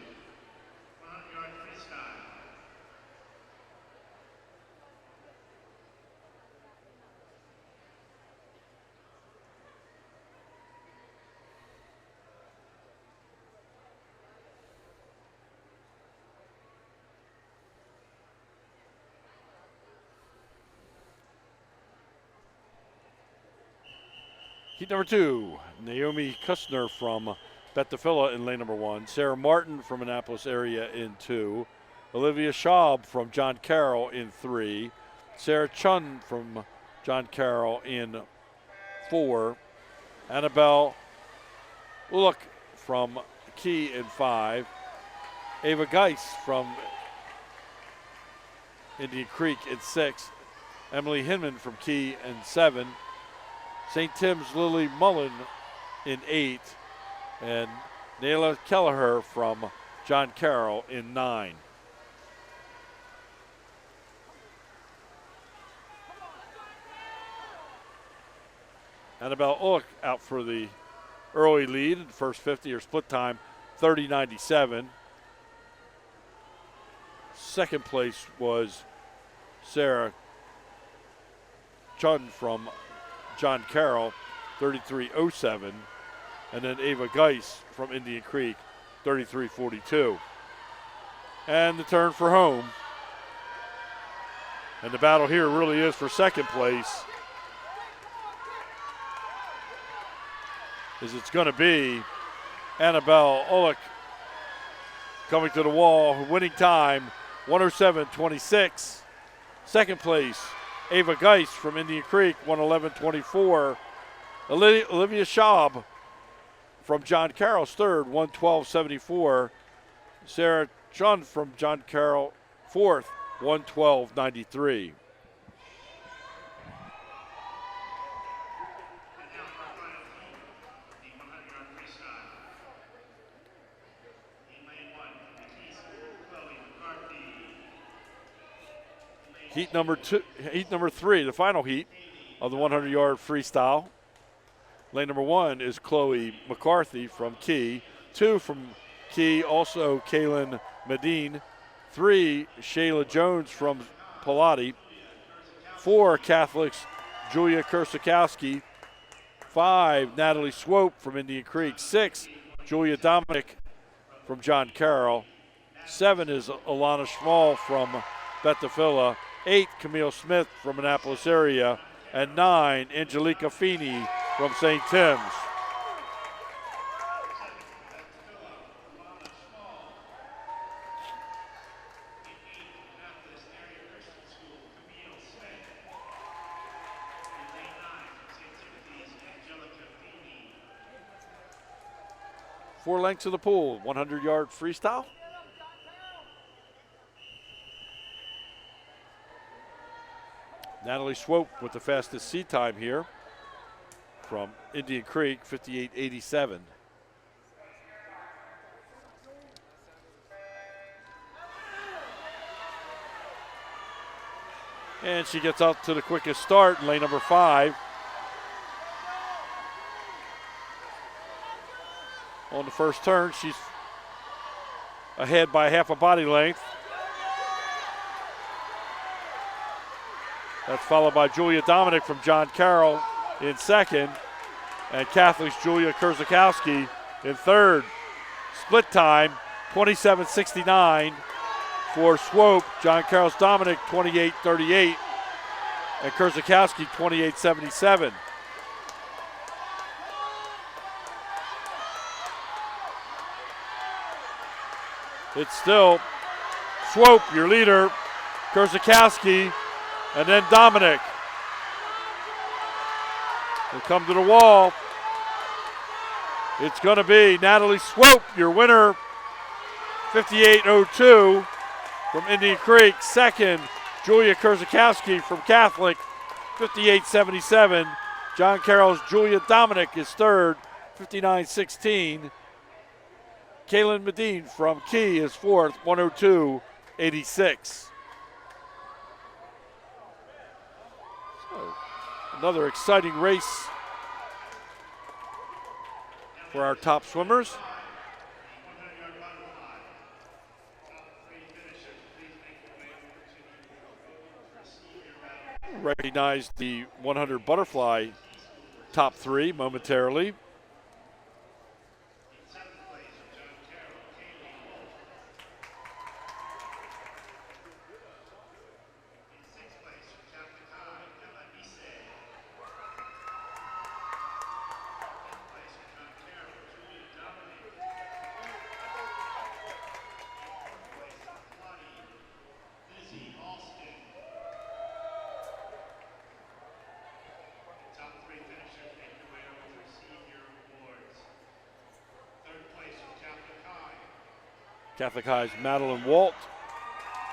100-yard freestyle. Heat number 2, Naomi Kussner from Betafilla in lane number 1. Sarah Martin from Annapolis area in 2. Olivia Schaub from John Carroll in 3. Sarah Chun from John Carroll in 4. Annabelle Ulick from Key in 5. Ava Geis from Indian Creek in 6. Emily Hinman from Key in 7. St. Tim's Lily Mullen in 8. And Nayla Kelleher from John Carroll in 9. Annabelle Ulick out for the early lead in the first 50, or split time 30.97. Second place was Sarah Chun from John Carroll, 33.07. And then Ava Geis from Indian Creek, 33.42. And the turn for home. And the battle here really is for second place. It's going to be Annabelle Olick coming to the wall, winning time 107.26. Second place, Ava Geis from Indian Creek, 111.24. Olivia Schaub from John Carroll's third, 112.74. Sarah Chun from John Carroll, fourth, 112.93. Heat number three, the final heat of the 100-yard freestyle. Lane number one is Chloe McCarthy from Key. Two from Key, also Kaylin Medine. Three, Shayla Jones from Pilati. Four, Catholics, Julia Kursakowski. Five, Natalie Swope from Indian Creek. Six, Julia Dominic from John Carroll. Seven is Alana Schmall from Bethavilla. 8, Camille Smith from Annapolis area. And 9, Angelica Feeney from St. Tim's. Four lengths of the pool, 100-yard freestyle. Natalie Swope with the fastest seat time here from Indian Creek, 58.87. And she gets out to the quickest start in lane number 5. On the first turn, she's ahead by half a body length. That's followed by Julia Dominic from John Carroll in second, and Catholic's Julia Kurzakowski in third. Split time, 27.69 for Swope. John Carroll's Dominic, 28.38, and Kurzakowski, 28.77. It's still Swope, your leader, Kurzakowski, and then Dominic. Will come to the wall. It's going to be Natalie Swope, your winner, 58.02 from Indian Creek. Second, Julia Kurzakowski from Catholic, 58.77. John Carroll's Julia Dominic is third, 59.16. Kaylin Medine from Key is fourth, 102.86. Another exciting race for our top swimmers. Recognize the 100 butterfly top three momentarily. Catholic High's Madeline Walt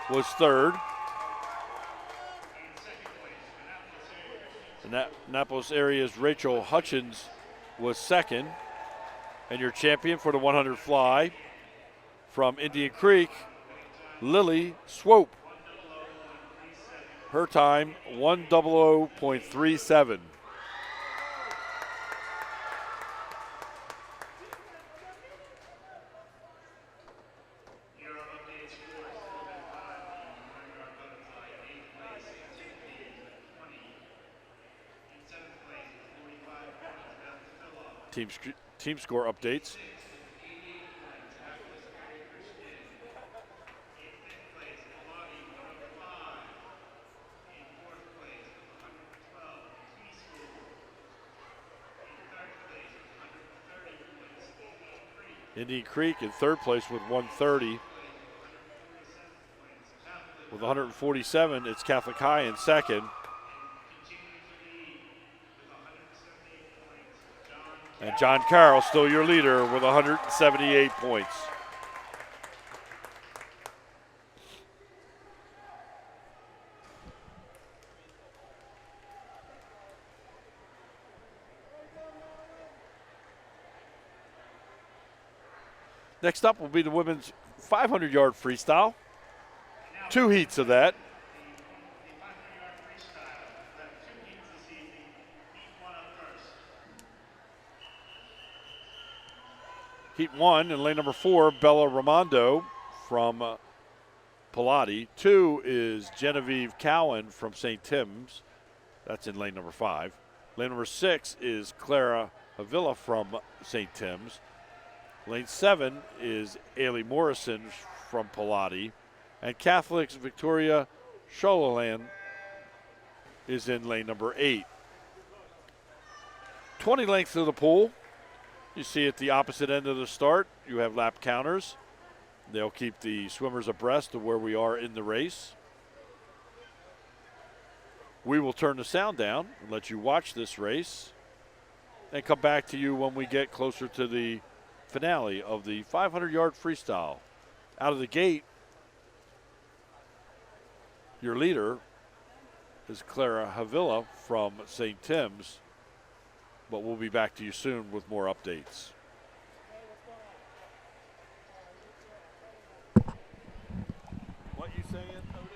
was third. The Annapolis area's Rachel Hutchins was second. And your champion for the 100 fly from Indian Creek, Lily Swope. Her time, 1:00.37. Team score updates. Indian Creek in third place with 130. With 147, it's Catholic High in second. And John Carroll, still your leader, with 178 points. Next up will be the women's 500-yard freestyle. 2 heats of that. Heat 1 in lane number 4, Bella Raimondo from Pilati. 2 is Genevieve Cowan from St. Tim's. That's in lane number 5. Lane number 6 is Clara Avila from St. Tim's. Lane 7 is Ailey Morrison from Pilati. And Catholic's Victoria Sholalan is in lane number 8. 20 lengths of the pool. You see at the opposite end of the start, you have lap counters. They'll keep the swimmers abreast of where we are in the race. We will turn the sound down and let you watch this race and come back to you when we get closer to the finale of the 500-yard freestyle. Out of the gate, your leader is Clara Havila from St. Tim's, but we'll be back to you soon with more updates. What you saying, Otis?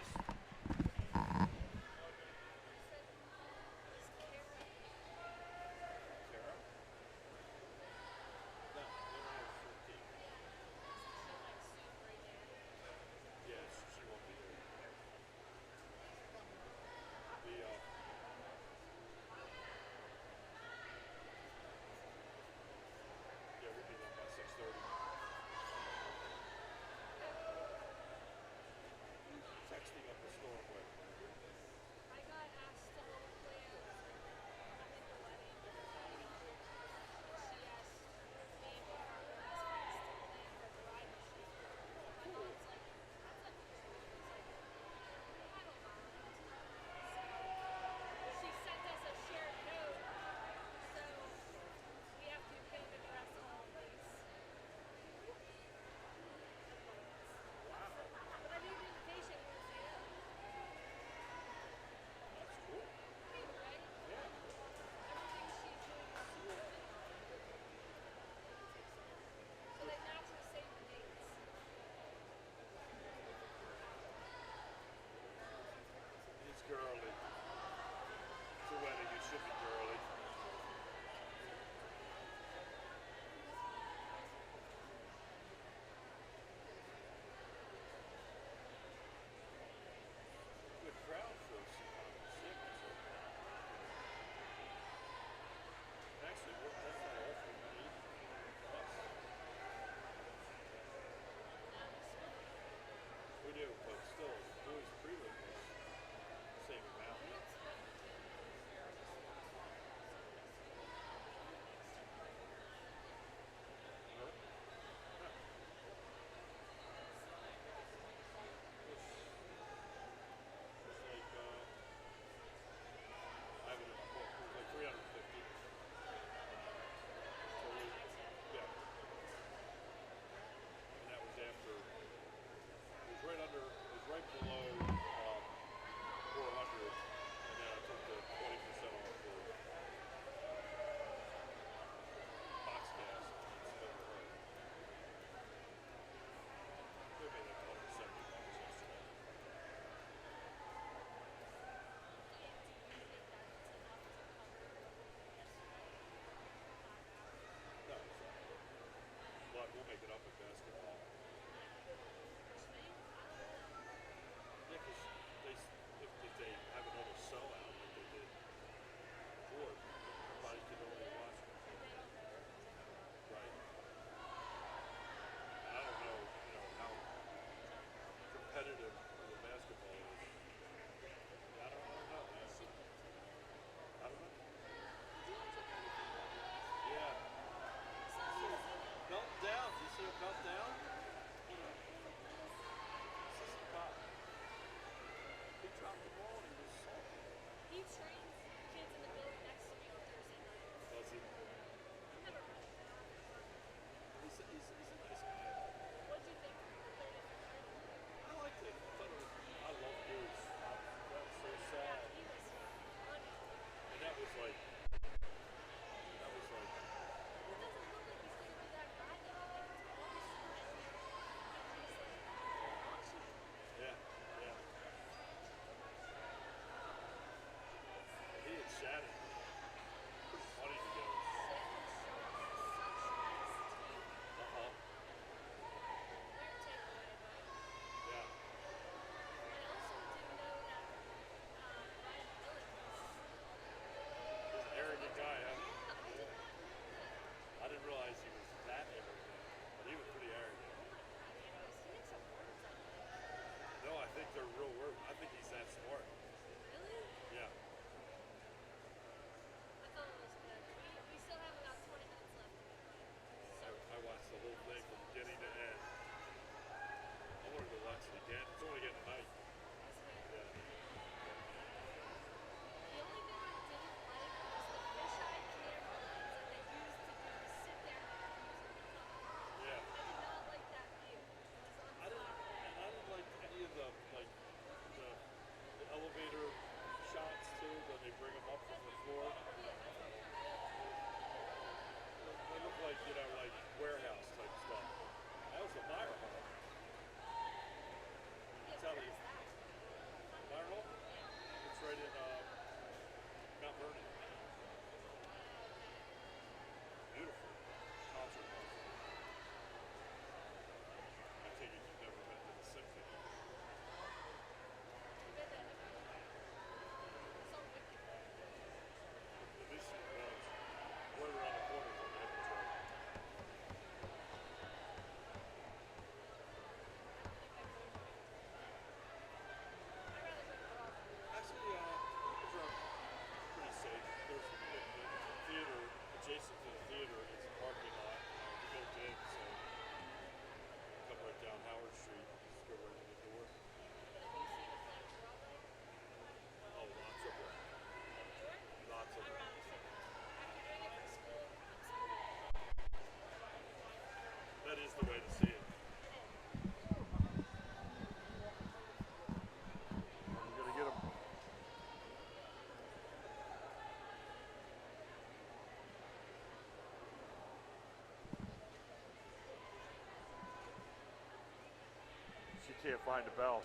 can't find the bell.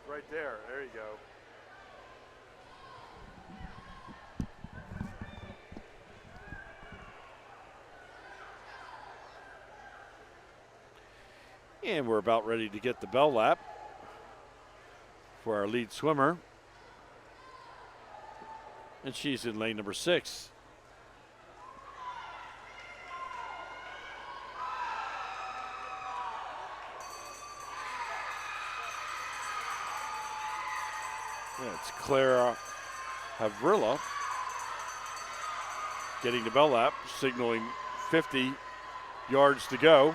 Right there. There you go. And we're about ready to get the bell lap for our lead swimmer. And she's in lane number 6. It's Clara Havrilla getting the bell lap, signaling 50 yards to go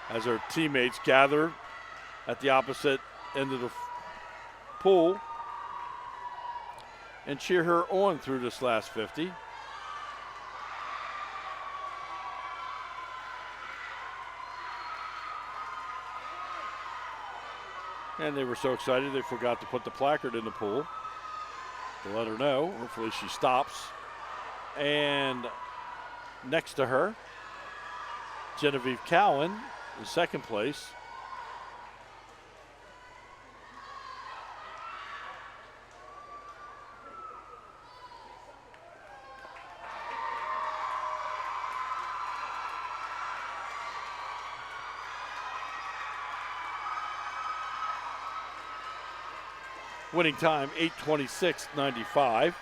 as her teammates gather at the opposite end of the pool and cheer her on through this last 50. And they were so excited they forgot to put the placard in the pool to let her know. Hopefully she stops. And next to her, Genevieve Cowan in second place. Winning time 8:26.95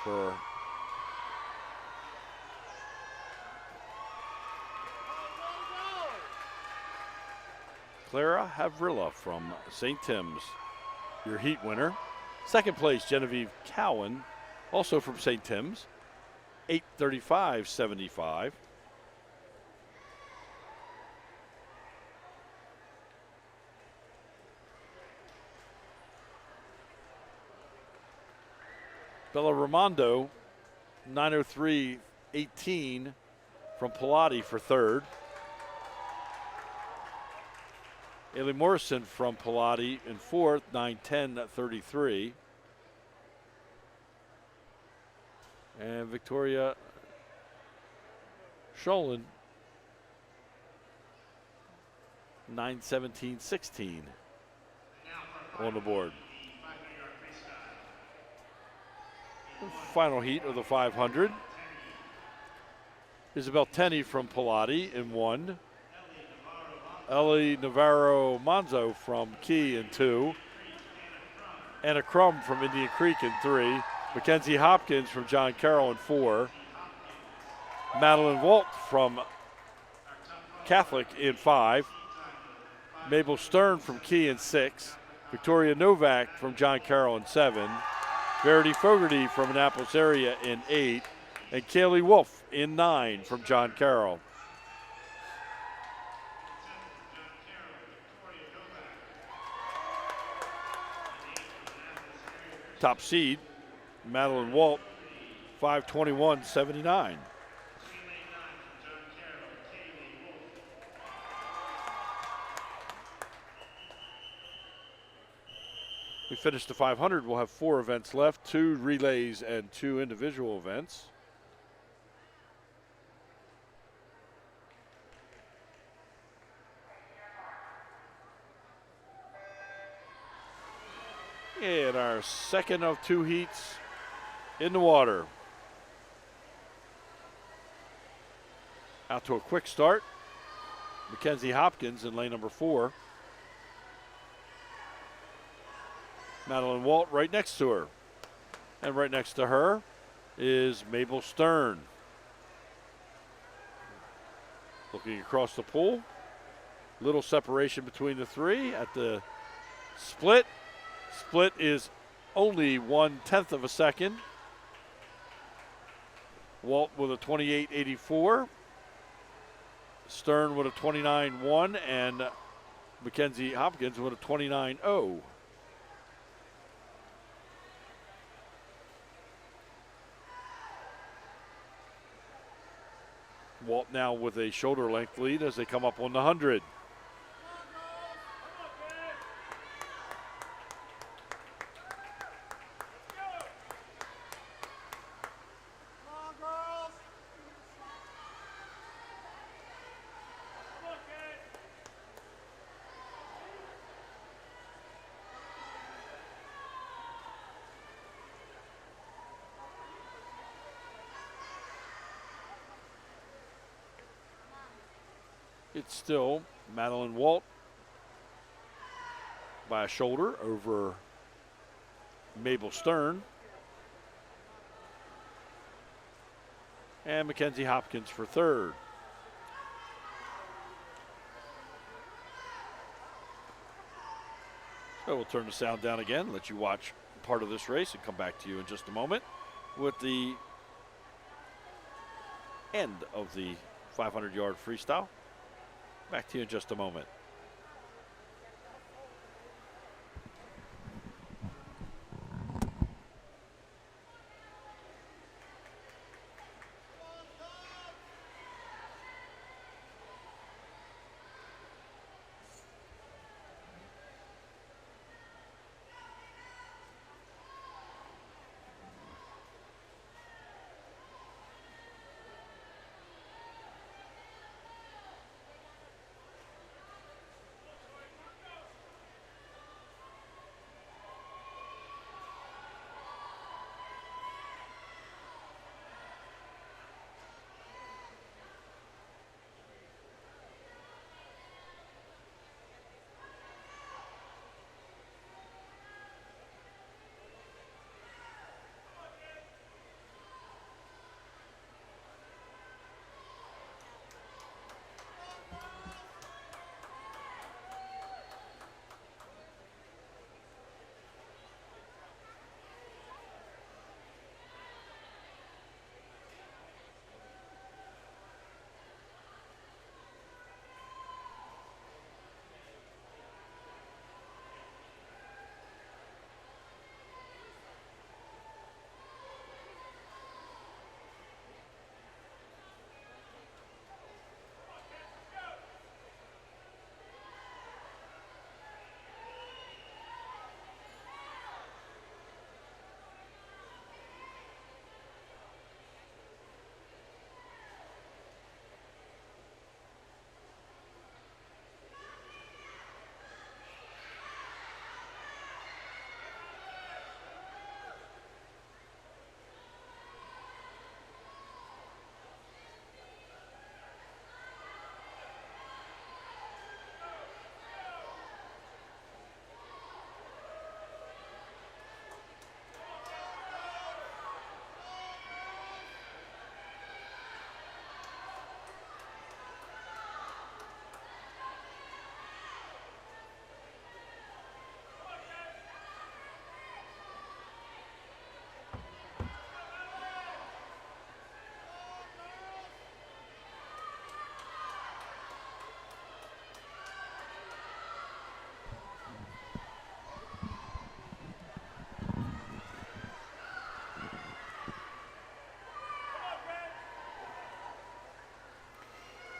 for Clara Havrilla from St. Tim's, your heat winner. Second place, Genevieve Cowan, also from St. Tim's, 8:35.75. Bella Raimondo, 9:03.18 from Pilati for third. Ailey Morrison from Pilati in fourth, 9:10.33. And Victoria Sholin, 9:17.16 on the board. Final heat of the 500. Isabel Tenney from Pilati in 1. Ellie Navarro Monzo from Key in 2. Anna Crum from Indian Creek in 3. Mackenzie Hopkins from John Carroll in 4. Madeline Walt from Catholic in 5. Mabel Stern from Key in 6. Victoria Novak from John Carroll in 7. Verity Fogarty from Annapolis area in 8. And Kaylee Wolf in 9 from John Carroll. Top seed, Madeline Walt, 5:21.79. We finished the 500. We'll have 4 events left, 2 relays and 2 individual events. And our second of 2 heats in the water. Out to a quick start. Mackenzie Hopkins in lane number 4. Madeline Walt right next to her. And right next to her is Mabel Stern. Looking across the pool. Little separation between the 3 at the split. Split is only 1/10 of a second. Walt with a 28.84. Stern with a 29.1 and Mackenzie Hopkins with a 29.0. Walt now with a shoulder length lead as they come up on the 100. It's still Madeline Walt by a shoulder over Mabel Stern. And Mackenzie Hopkins for third. So we'll turn the sound down again, let you watch part of this race, and come back to you in just a moment with the end of the 500-yard freestyle. Back to you in just a moment.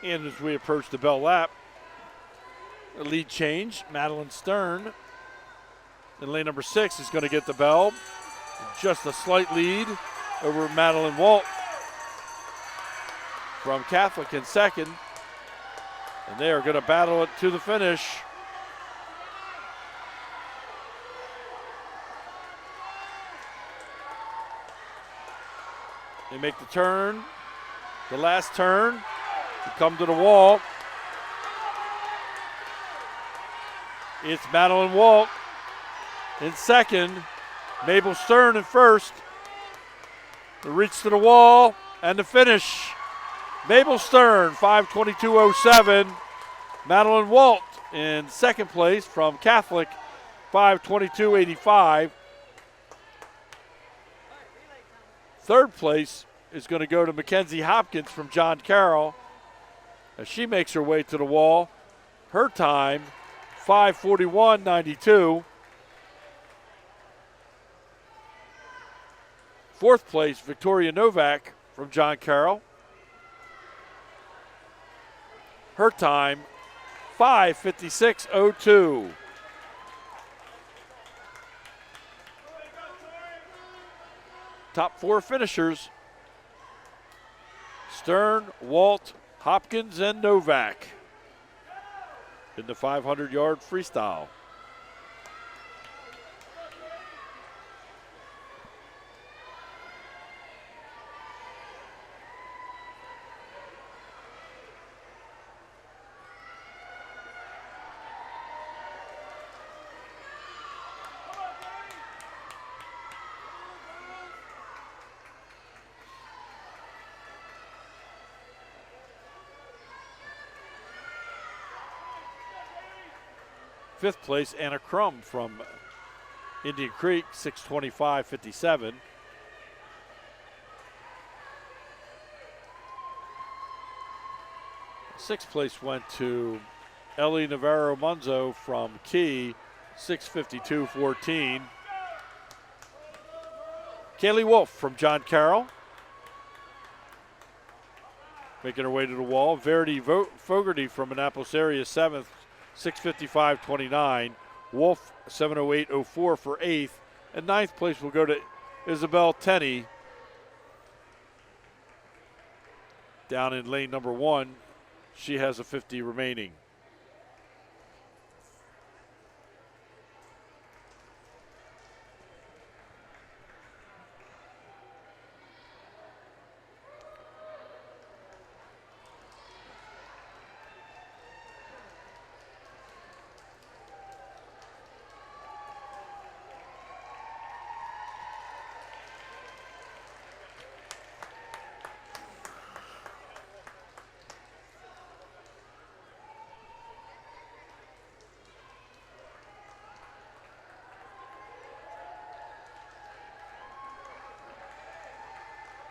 And as we approach the bell lap, a lead change. Madeline Stern in lane number 6 is going to get the bell. Just a slight lead over Madeline Walt from Catholic in second. And they are going to battle it to the finish. They make the turn, the last turn, to come to the wall. It's Madeline Walt in second, Mabel Stern in first. The reach to the wall and the finish. Mabel Stern, 5:22.07. Madeline Walt in second place from Catholic, 5:22.85. Third place is going to go to Mackenzie Hopkins from John Carroll as she makes her way to the wall. Her time, 5:41.92. Fourth place, Victoria Novak from John Carroll. Her time, 5:56.02. Top 4 finishers: Stern, Walt, Hopkins, and Novak in the 500-yard freestyle. Fifth place, Anna Crum from Indian Creek, 6:25.57. Sixth place went to Ellie Navarro Munzo from Key, 6:52.14. Kaylee Wolf from John Carroll, making her way to the wall. Verity Fogarty from Annapolis area, 7th, 6:55.29. Wolf, 7:08.04 for 8th. And 9th place will go to Isabel Tenney down in lane number 1. She has a 50 remaining.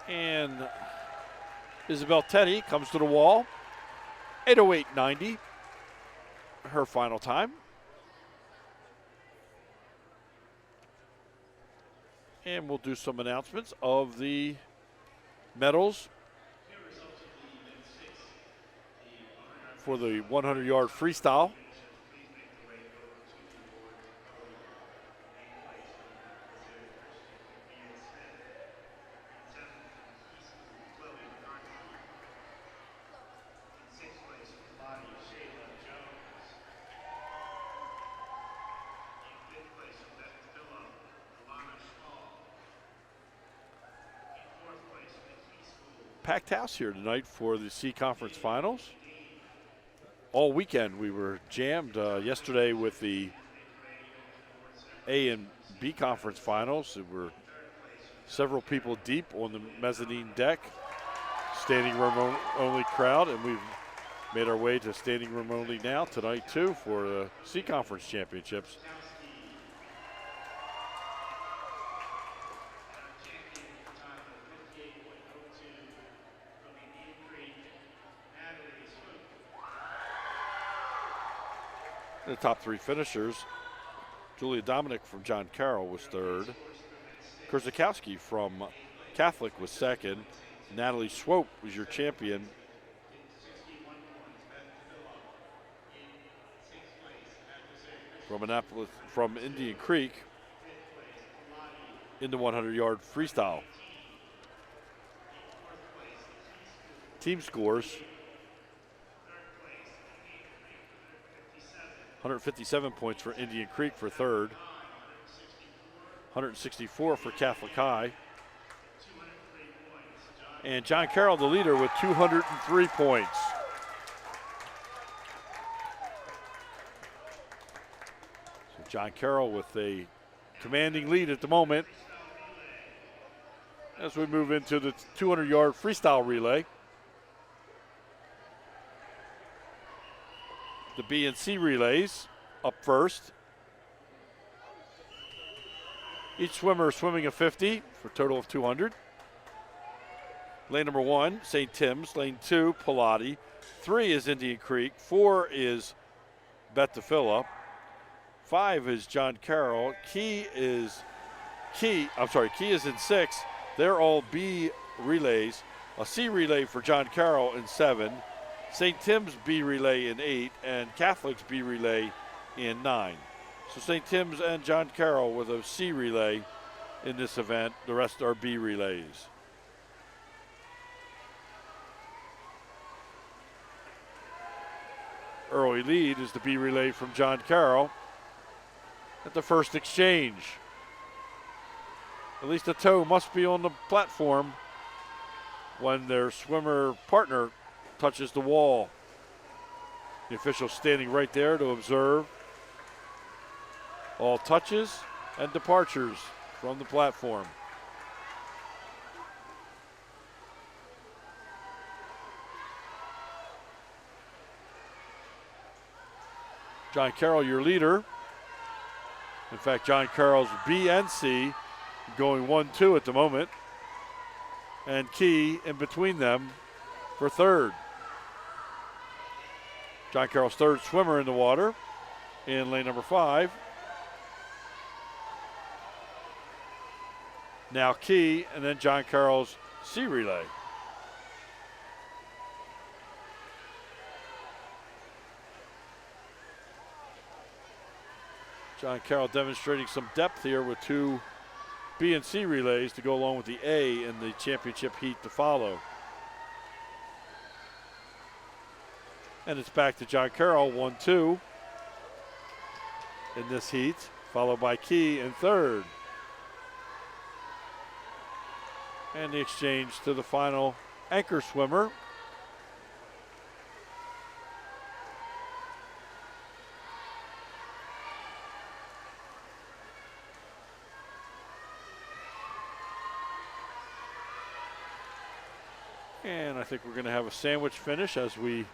And Isabel Teddy comes to the wall, 8:08.90, her final time. And we'll do some announcements of the medals for the 100-yard freestyle. Packed house here tonight for the C Conference Finals. All weekend we were jammed yesterday with the A and B Conference Finals. There were several people deep on the mezzanine deck, standing room only crowd, and we've made our way to standing room only now tonight too for the C Conference Championships. The top 3 finishers, Julia Dominic from John Carroll was 3rd. Kurzakowski from Catholic was 2nd. Natalie Swope was your champion. From Indian Creek in the 100-yard freestyle. Team scores: 157 points for Indian Creek for 3rd, 164 for Catholic High, and John Carroll, the leader, with 203 points. So John Carroll with a commanding lead at the moment as we move into the 200-yard freestyle relay. The B and C relays up first. Each swimmer swimming a 50 for a total of 200. Lane number 1, St. Tim's. Lane 2, Pilati. 3 is Indian Creek. 4 is Bethel. 5 is John Carroll. Key is in 6. They're all B relays. A C relay for John Carroll in 7. St. Tim's B relay in 8, and Catholic's B relay in 9. So St. Tim's and John Carroll with a C relay in this event. The rest are B relays. Early lead is the B relay from John Carroll at the first exchange. At least a toe must be on the platform when their swimmer partner touches the wall. The official standing right there to observe all touches and departures from the platform. John Carroll, your leader. In fact, John Carroll's B and C going 1-2 at the moment. And Key in between them for third. John Carroll's third swimmer in the water in lane number 5. Now Key, and then John Carroll's C relay. John Carroll demonstrating some depth here with 2 B and C relays to go along with the A in the championship heat to follow. And it's back to John Carroll, 1-2 in this heat, followed by Key in third. And the exchange to the final anchor swimmer. And I think we're going to have a sandwich finish as we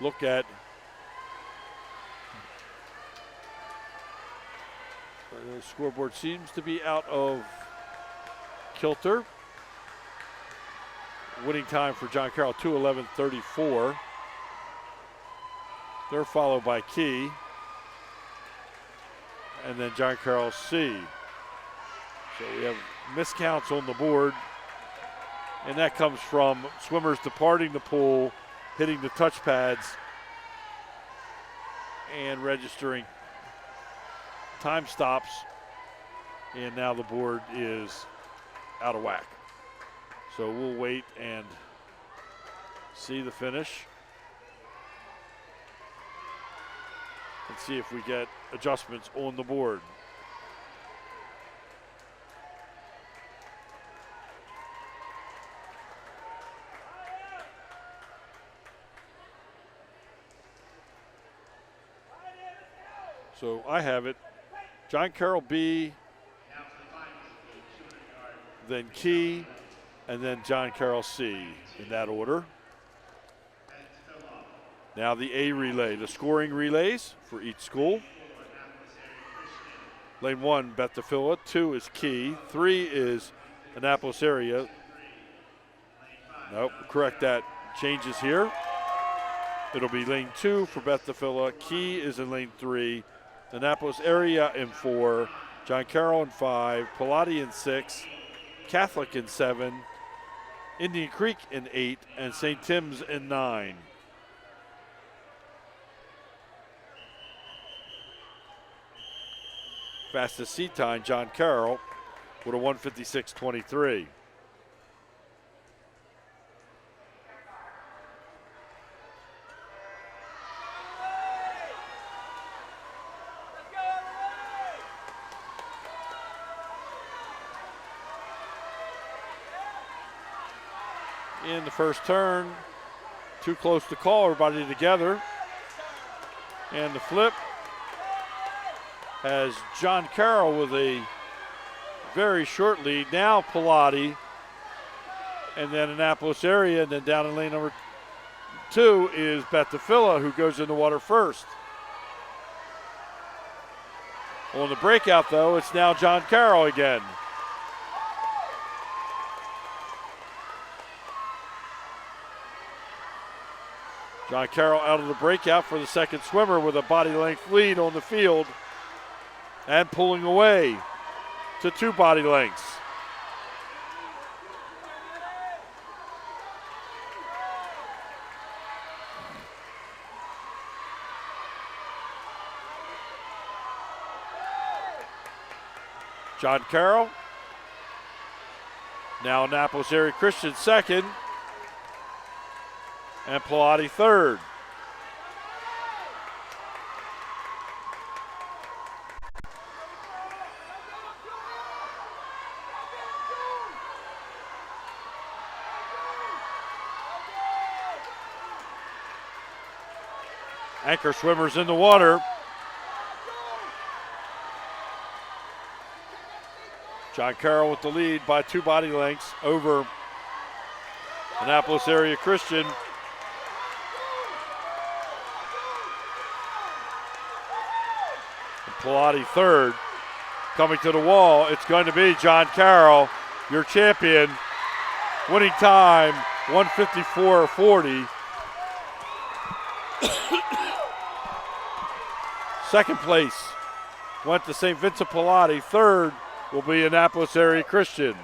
look at the scoreboard. Seems to be out of kilter. Winning time for John Carroll, 2:11:34. They're followed by Key. And then John Carroll C. So we have miscounts on the board. And that comes from swimmers departing the pool, hitting the touch pads, and registering time stops. And now the board is out of whack. So we'll wait and see the finish and see if we get adjustments on the board. So I have it, John Carroll B, then Key, and then John Carroll C in that order. Now the A relay, the scoring relays for each school. Lane 1, Beth DeFilla. 2 is Key. 3 is Annapolis area. Nope, correct that. Changes here. It'll be lane 2 for Beth DeFilla. Key is in lane 3. Annapolis area in 4. John Carroll in 5. Pilati in 6. Catholic in 7. Indian Creek in 8. And St. Tim's in 9. Fastest seat time, John Carroll with a 1:56.23. In the first turn, too close to call, everybody together. And the flip has John Carroll with a very short lead. Now Pilati, and then Annapolis area, and then down in lane number 2 is Beth DeFilla, who goes in the water first. On the breakout, though, it's now John Carroll again. John Carroll out of the breakout for the second swimmer with a body length lead on the field and pulling away to 2 body lengths. John Carroll, now Annapolis area Christian second, and Pilati third. Anchor swimmers in the water. John Carroll with the lead by 2 body lengths over Annapolis area Christian. Pilati third. Coming to the wall, it's going to be John Carroll, your champion. Winning time, 1:54.40. Second place went to St. Vincent Pilati. Third will be Annapolis Area Christian.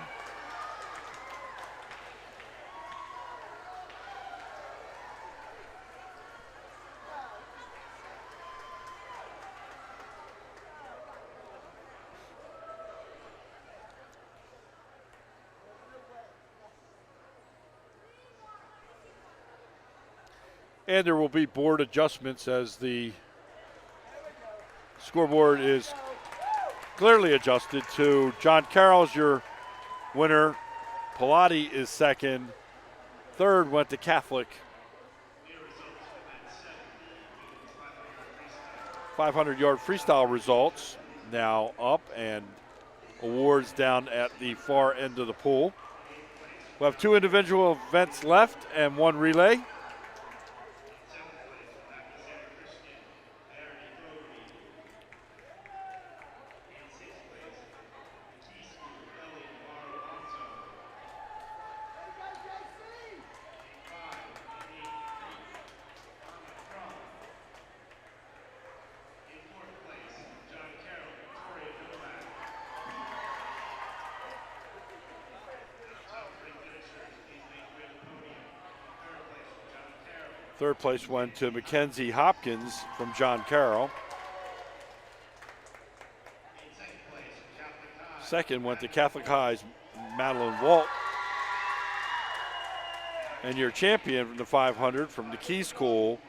And there will be board adjustments as the scoreboard is clearly adjusted to John Carroll's your winner. Pilati is second. Third went to Catholic. 500-yard freestyle results now up, and awards down at the far end of the pool. We'll have 2 individual events left and 1 relay. Third place went to Mackenzie Hopkins from John Carroll. Second went to Catholic High's Madeline Walt. And your champion from the 500 from the Key School,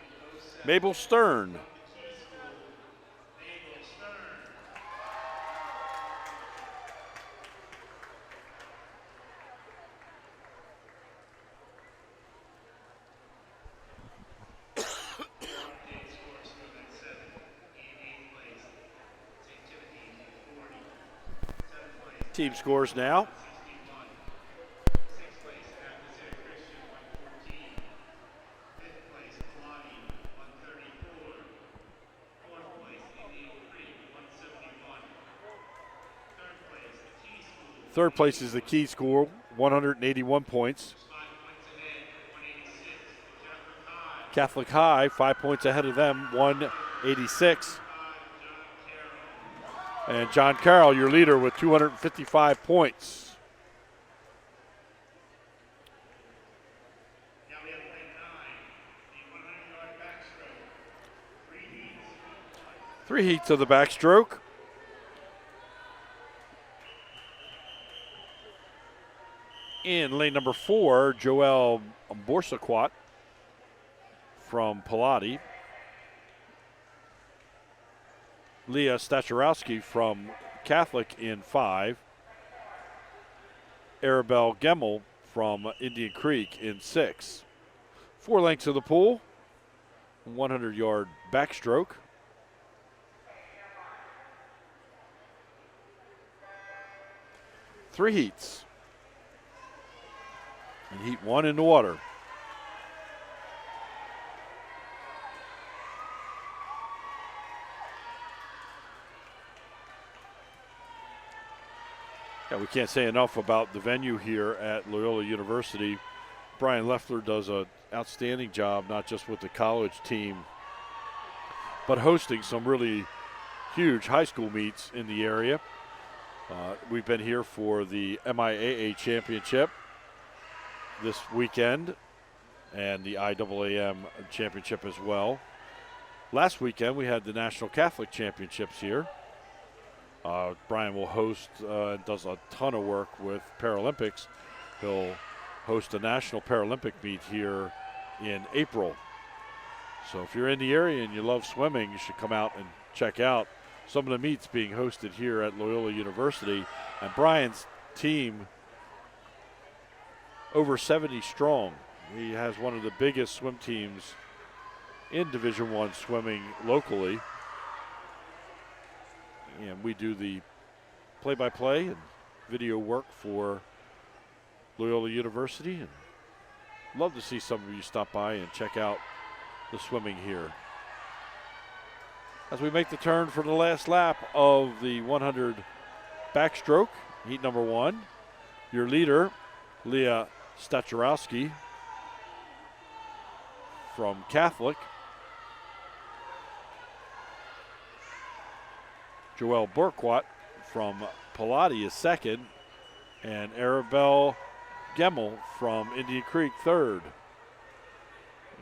Mabel Stern. Team scores now. Third place is the Key School, 181 points. Catholic High, 5 points ahead of them, 186. And John Carroll, your leader, with 255 points. Now we have lane 9, the 100-yard backstroke. 3 heats. 3 heats of the backstroke. In lane number 4, Joelle Borsaquat from Pilati. Leah Stachurowski from Catholic in 5. Arabelle Gemmel from Indian Creek in 6. 4 lengths of the pool, 100-yard backstroke. Three heats. And heat 1 in the water. Yeah, we can't say enough about the venue here at Loyola University. Brian Leffler does an outstanding job, not just with the college team, but hosting some really huge high school meets in the area. We've been here for the MIAA Championship this weekend and the IAAM Championship as well. Last weekend we had the National Catholic Championships here. Brian will host and does a ton of work with Paralympics. He'll host a National Paralympic meet here in April. So if you're in the area and you love swimming, you should come out and check out some of the meets being hosted here at Loyola University. And Brian's team, over 70 strong. He has one of the biggest swim teams in Division I swimming locally. And we do the play-by-play and video work for Loyola University. And love to see some of you stop by and check out the swimming here. as we make the turn for the last lap of the 100 backstroke, heat number 1. Your leader, Leah Stachurowski from Catholic. Joelle Burquat from Pilati is second, and Arabelle Gemmel from Indian Creek third.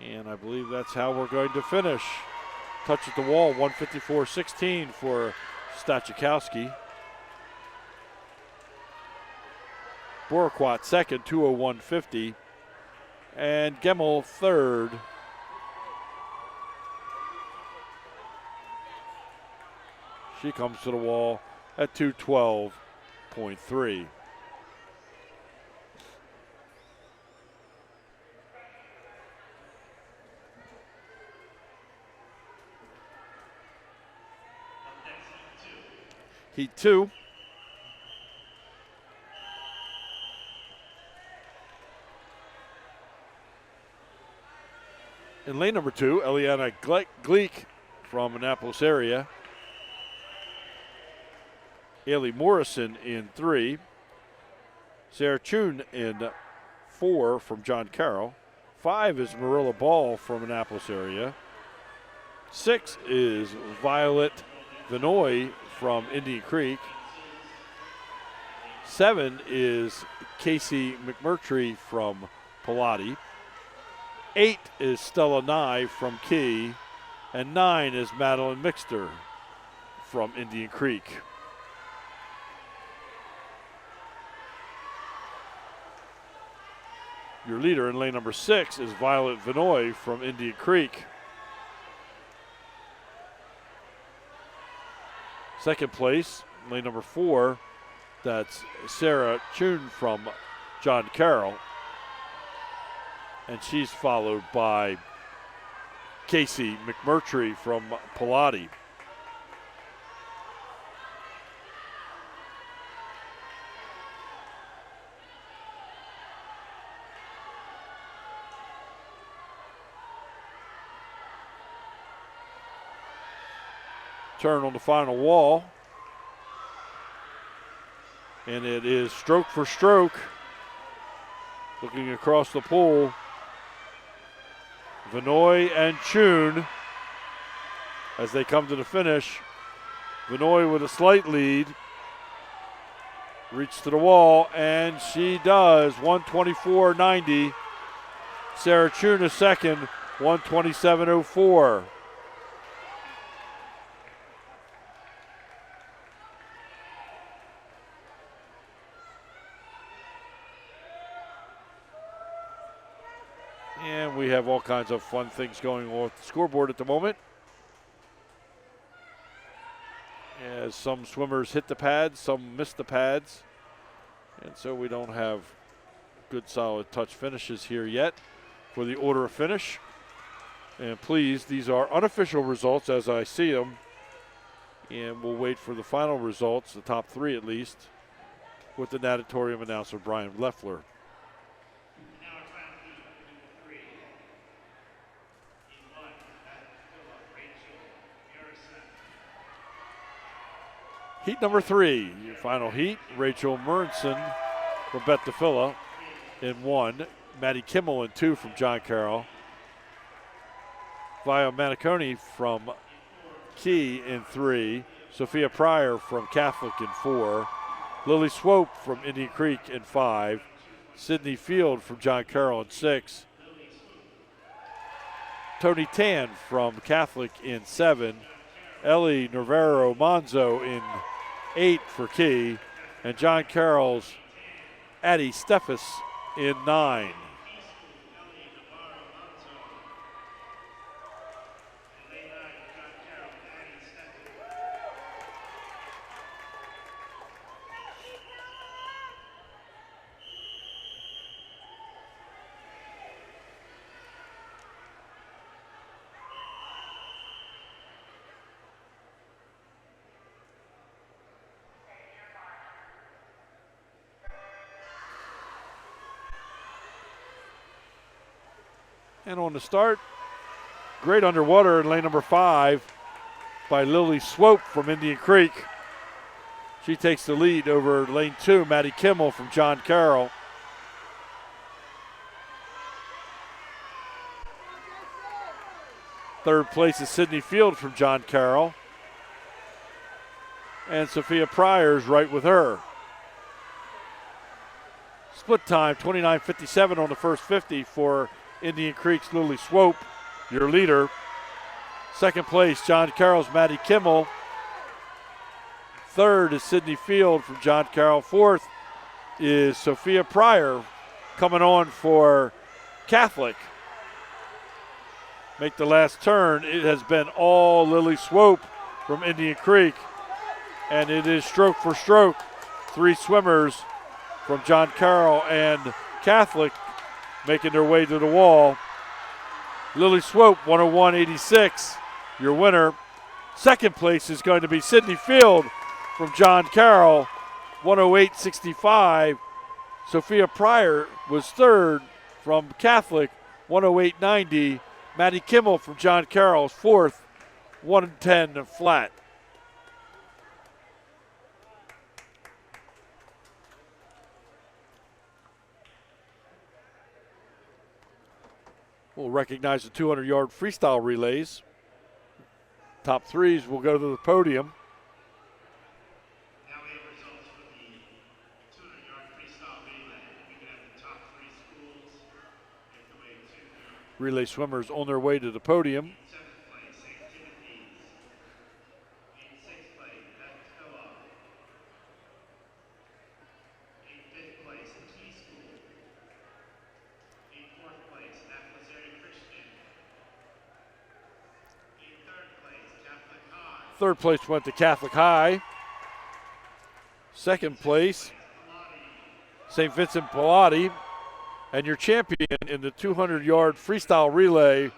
And I believe that's how we're going to finish. Touch at the wall, 154.16 for Stachurowski. Burquat second, 201.50. And Gemmel third. She comes to the wall at 212.3. Heat 2. In lane number 2, Eliana Gleek from Annapolis area. Ailey Morrison in 3. Sarah Chun in 4 from John Carroll. 5 is Marilla Ball from Annapolis area. 6 is Violet Vinoy from Indian Creek. 7 is Casey McMurtry from Pilati. 8 is Stella Nye from Key. And 9 is Madeline Mixter from Indian Creek. Your leader in lane number 6 is Violet Vinoy from Indian Creek. Second place, lane number 4, that's Sarah Chun from John Carroll. And she's followed by Casey McMurtry from Pilati. Turn on the final wall. And it is stroke for stroke. Looking across the pool. Vinoy and Chun as they come to the finish. Vinoy with a slight lead. Reach to the wall, and she does. 124.90. Sarah Chun is second, 127.04. And we have all kinds of fun things going on with the scoreboard at the moment. As some swimmers hit the pads, some miss the pads. And so we don't have good solid touch finishes here yet for the order of finish. And please, these are unofficial results as I see them. And we'll wait for the final results, the top 3 at least, with the natatorium announcer Brian Leffler. Heat number 3, your final heat, Rachel Murnson from Beth DeFilla in 1, Maddie Kimmel in 2 from John Carroll, Via Maniconi from Key in 3, Sophia Pryor from Catholic in 4, Lily Swope from Indian Creek in 5, Sydney Field from John Carroll in 6, Tony Tan from Catholic in 7, Ellie Navarro Monzo in 8 for Key, and John Carroll's Addie Steffes in 9. And on the start, great underwater in lane number 5. by Lily Swope from Indian Creek. She takes the lead over lane 2, Maddie Kimmel from John Carroll. Third place is Sydney Field from John Carroll. And Sophia Pryor's right with her. Split time, 29:57 on the first 50 for Indian Creek's Lily Swope, your leader. Second place, John Carroll's Maddie Kimmel. Third is Sydney Field from John Carroll. Fourth is Sophia Pryor coming on for Catholic. Make the last turn. It has been all Lily Swope from Indian Creek. And it is stroke for stroke. 3 swimmers from John Carroll and Catholic making their way to the wall. Lily Swope, 101.86, your winner. Second place is going to be Sydney Field from John Carroll, 108.65. Sophia Pryor was third from Catholic, 108.90. Maddie Kimmel from John Carroll's fourth, 110 flat. We'll recognize the 200-yard freestyle relays. Top threes will go to the podium. Now we have results for the 200-yard freestyle relay. We can have the top 3 schools make the way to Relay swimmers on their way to the podium. 7th place, St. Timothy's. In 6th place, Beth Phillip. In 5th place, the Key School. In 4th place, Annapolis Area Christian. In 3rd place, Catholic High. Third place went to Catholic High. Second place, St. Vincent Pilati. And your champion in the 200-yard freestyle relay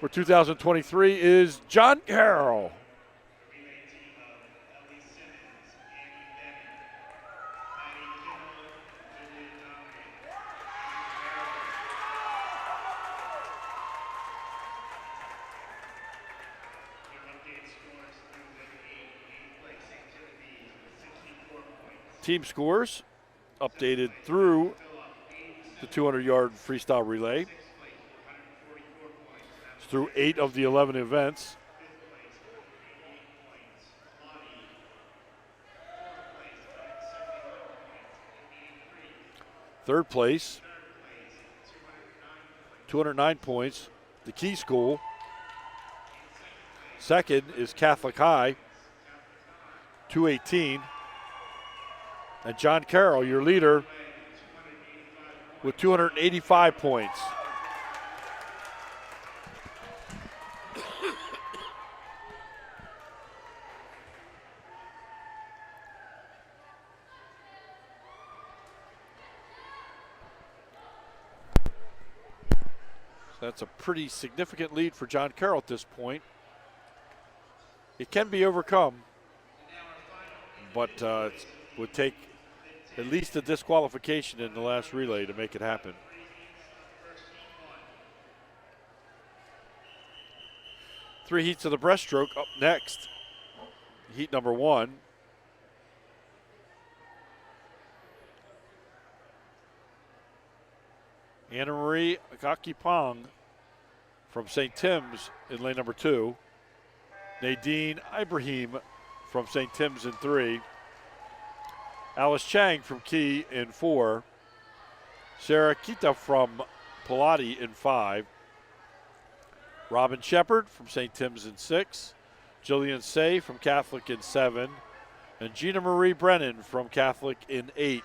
for 2023 is John Carroll. Relay team of Ellie Simmons, Annie Bennett, Maddie Kimmel, Julia Dominic, Your updated scores through the 8th place, St. Timothy's with 64 points. Team scores updated through the 200-yard freestyle relay. 6th place, 144 points. It's through 8 of the 11 events. 5th place, 188 points. Lonnie. 4th place, 171 points. Indian Creek. Third place, 3rd place, 209 points. 209 points. The Key School. Second is Catholic High, 218. And John Carroll, your leader, with 285 points. That's a pretty significant lead for John Carroll at this point. It can be overcome, but it would take at least a disqualification in the last relay to make it happen. Three heats of the breaststroke up next. Heat number 1. Anna Marie Gakipong from St. Tim's in lane number 2. Nadine Ibrahim from St. Tim's in 3. Alice Chang from Key in 4. Sarah Kita from Pilati in 5. Robin Shepard from St. Tim's in 6. Jillian Say from Catholic in 7. And Gina Marie Brennan from Catholic in 8.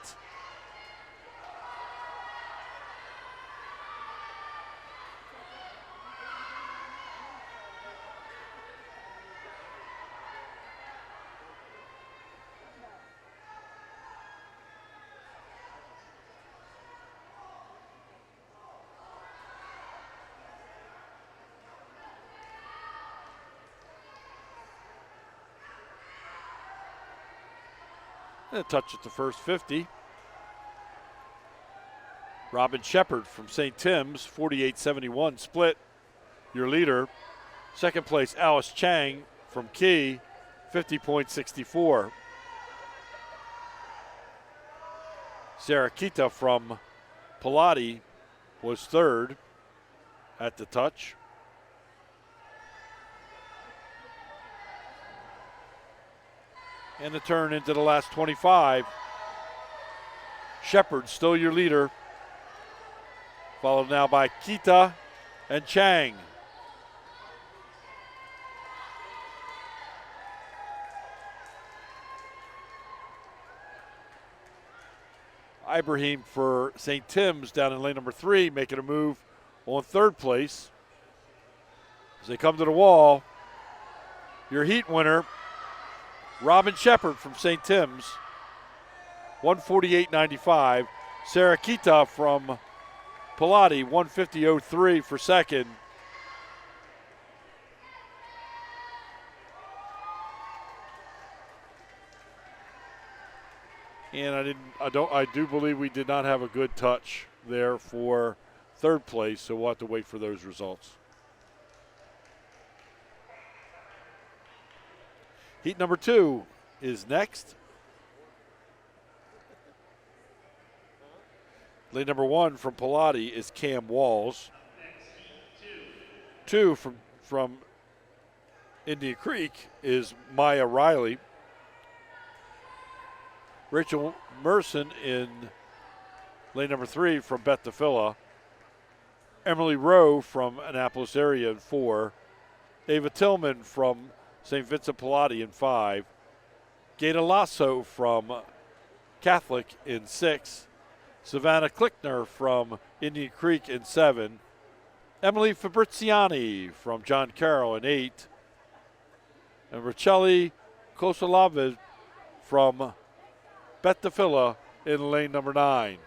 A touch at the first 50. Robin Shepard from St. Tim's, 48.71 split, your leader. Second place, Alice Chang from Key, 50.64. Sarah Kita from Pilati was third at the touch. And the turn into the last 25. Shepard still your leader, followed now by Kita and Chang. Ibrahim for St. Tim's down in lane number 3, making a move on third place. As they come to the wall, your heat winner, Robin Shepard from St. Tim's, 148.95. Sarah Kita from Pilati, 150.03 for second. And I do believe we did not have a good touch there for third place, so we'll have to wait for those results. Heat number 2 is next. Lane number 1 from Pilati is Cam Walls. 2 from Indian Creek is Maya Riley. Rachel Merson in lane number 3 from Beth DeFilla. Emily Rowe from Annapolis area in 4. Ava Tillman from St. Vincent Pilati in 5. Gaeta Lasso from Catholic in 6. Savannah Klickner from Indian Creek in 7. Emily Fabriziani from John Carroll in 8. And Racheli Kosolavid from Beth DeFilla in lane number 9.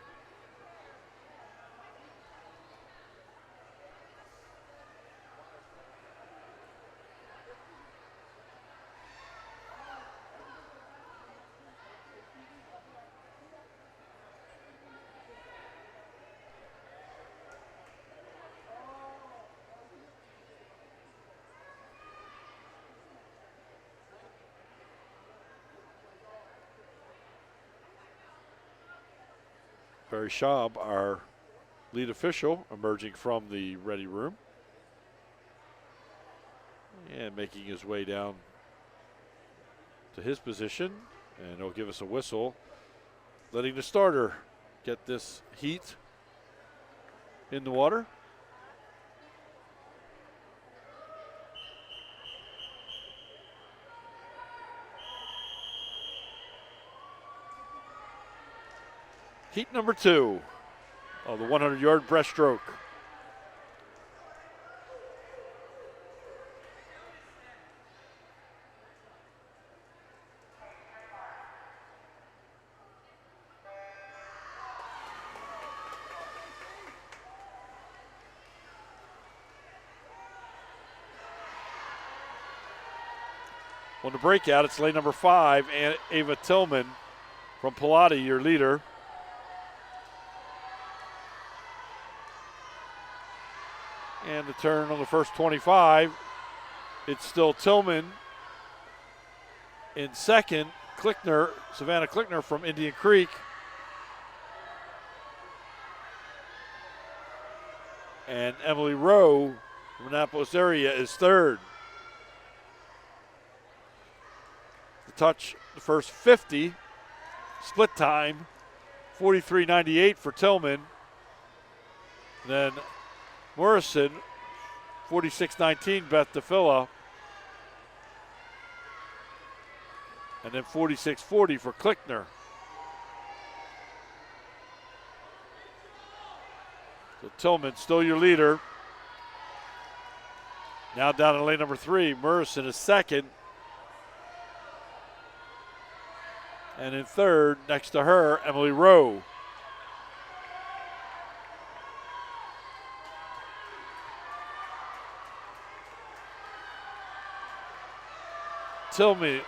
Barry Schaub, our lead official, emerging from the ready room and making his way down to his position, and he'll give us a whistle, letting the starter get this heat in the water. Heat number 2 of the 100-yard breaststroke. On the breakout, it's lane number 5, and Ava Tillman from Pilati, your leader. And the turn on the first 25, it's still Tillman in second. Klickner, Savannah Klickner from Indian Creek. And Emily Rowe from Annapolis area is third. The touch, the first 50, split time, 43.98 for Tillman. Then Morrison, 46.19, Beth DeFilla. And then 46.40 for Klickner. So Tillman still your leader. Now down in lane number 3, Morrison is second. And in third, next to her, Emily Rowe. Tillman.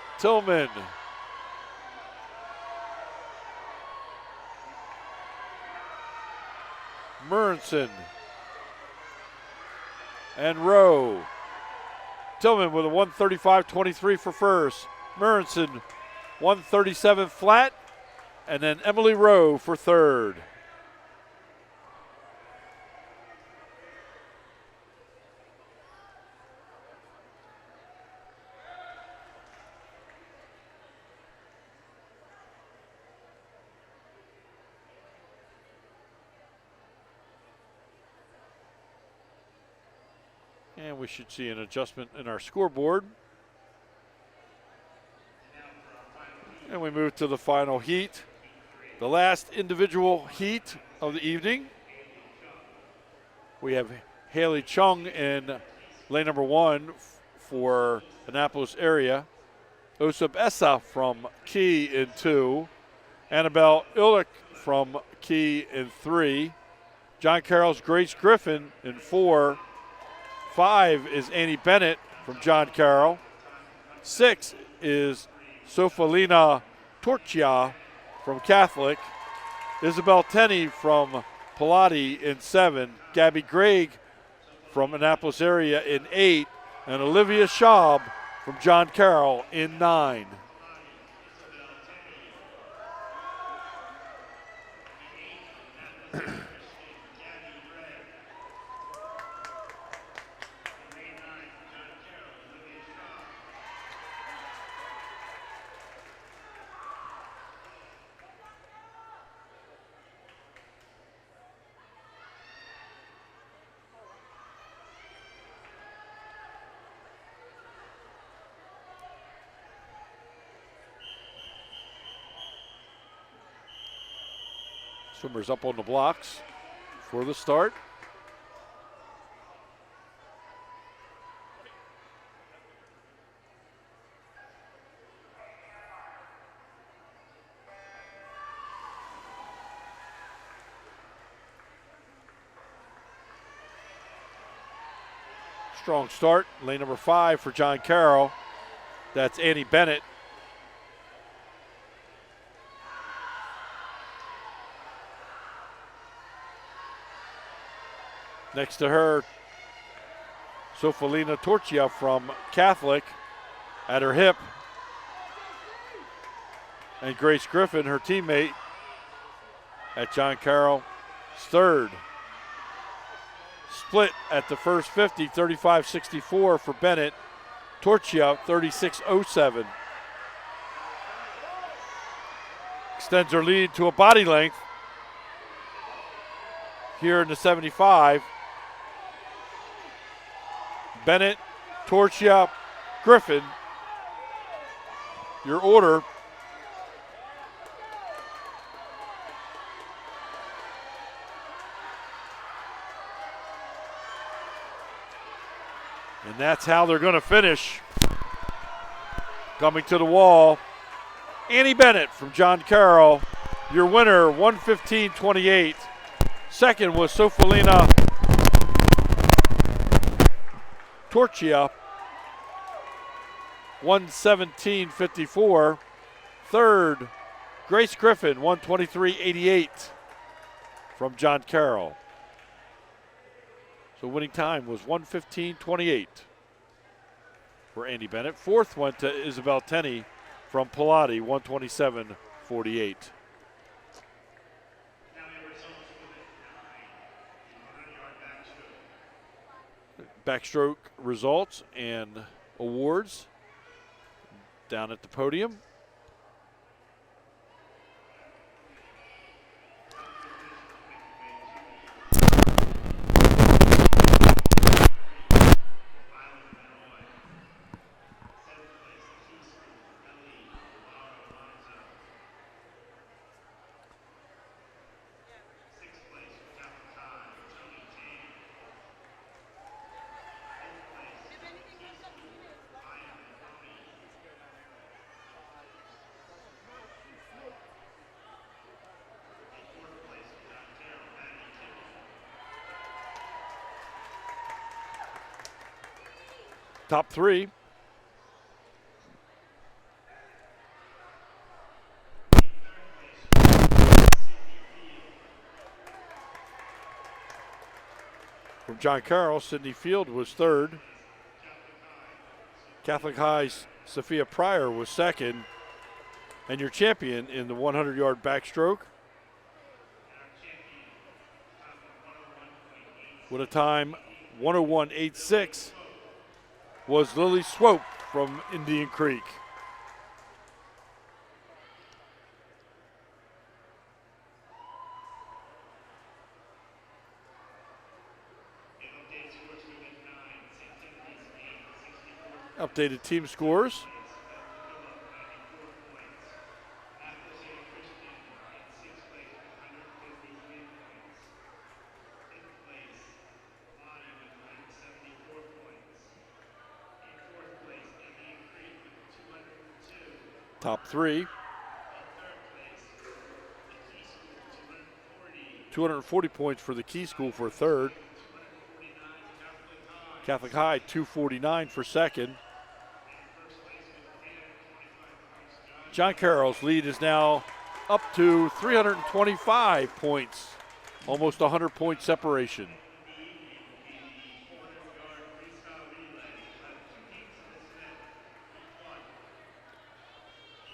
Murnson. And Rowe. Tillman with a 135.23 for first. Murinson 137 flat. And then Emily Rowe for third. And we should see an adjustment in our scoreboard. And we move to the final heat. The last individual heat of the evening. We have Haley Chung in lane number 1 for Annapolis area. Osub Essa from Key in 2. Annabelle Illich from Key in 3. John Carroll's Grace Griffin in 4. 5 is Annie Bennett from John Carroll. 6 is Sofalina Torchia from Catholic. Isabel Tenney from Pilati in 7. Gabby Gregg from Annapolis area in 8. And Olivia Schaub from John Carroll in 9. Swimmers up on the blocks for the start. Strong start, lane number 5 for John Carroll. That's Annie Bennett. Next to her, Sofalina Torchia from Catholic at her hip. And Grace Griffin, her teammate, at John Carroll's third. Split at the first 50, 35.64 for Bennett. Torchia, 36.07. Extends her lead to a body length here in the 75. Bennett, Torchia, Griffin, your order. And that's how they're going to finish. Coming to the wall, Annie Bennett from John Carroll, your winner, 115.28. Second was Sofalina Torchia, 117.54. Third, Grace Griffin, 123.88 from John Carroll. So winning time was 115.28 for Andy Bennett. Fourth went to Isabel Tenney from Pilati, 127.48. Backstroke results and awards down at the podium. Top three. From John Carroll, Sydney Field was third. Catholic High's Sophia Pryor was second, and your champion in the 100-yard backstroke with a time 101.86 was Lily Swope from Indian Creek. Updated team scores. Top three. 240 points for the Key School for third. Catholic High 249 for second. John Carroll's lead is now up to 325 points, almost 100-point separation.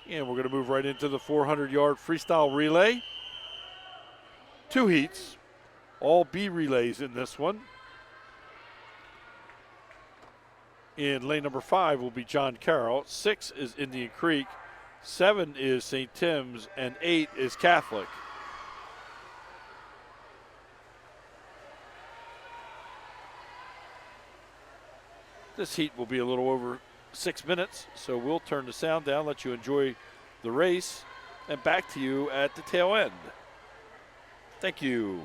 And we're going to move right into the 400-yard freestyle relay. 2 heats, all B relays in this one. In lane number 5 will be John Carroll. 6 is Indian Creek. 7 is St. Tim's, and 8 is Catholic. This heat will be a little over 6 minutes, so we'll turn the sound down, let you enjoy the race, and back to you at the tail end. Thank you.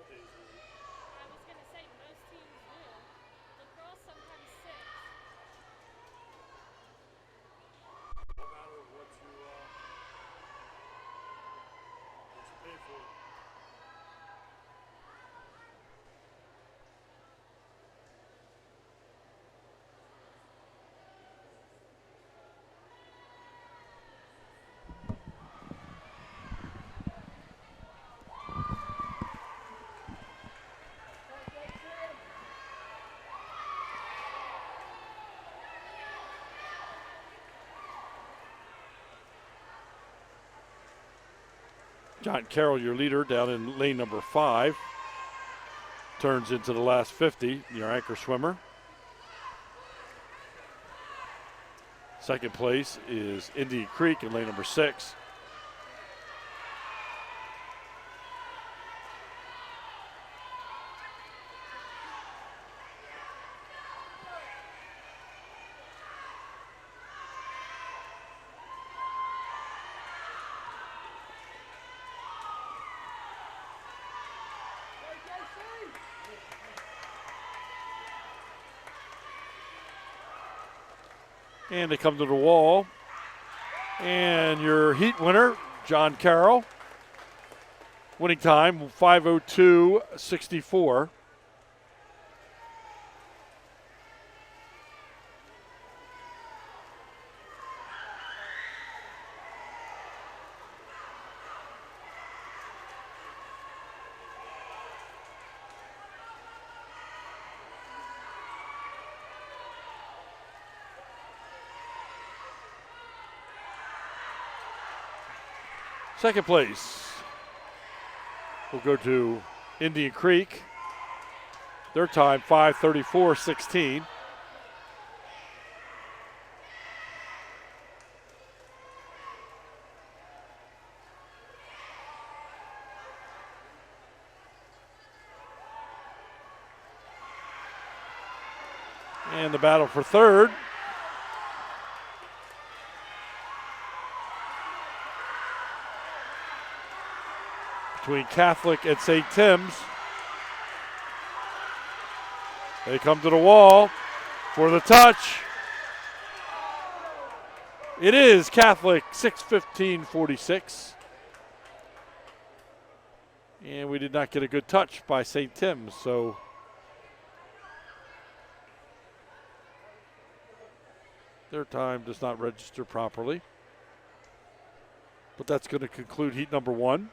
I was going to say most teams do. Lacrosse sometimes 6. No matter what you pay for. John Carroll, your leader, down in lane number 5. Turns into the last 50, your anchor swimmer. Second place is Indian Creek in lane number 6. And they come to the wall. And your heat winner, John Carroll. Winning time, 5:02.64. Second place will go to Indian Creek. Their time, 5:34.16. And the battle for third. Between Catholic and St. Tim's. They come to the wall for the touch. It is Catholic, 6:15.46. And we did not get a good touch by St. Tim's, so their time does not register properly. But that's going to conclude heat number 1.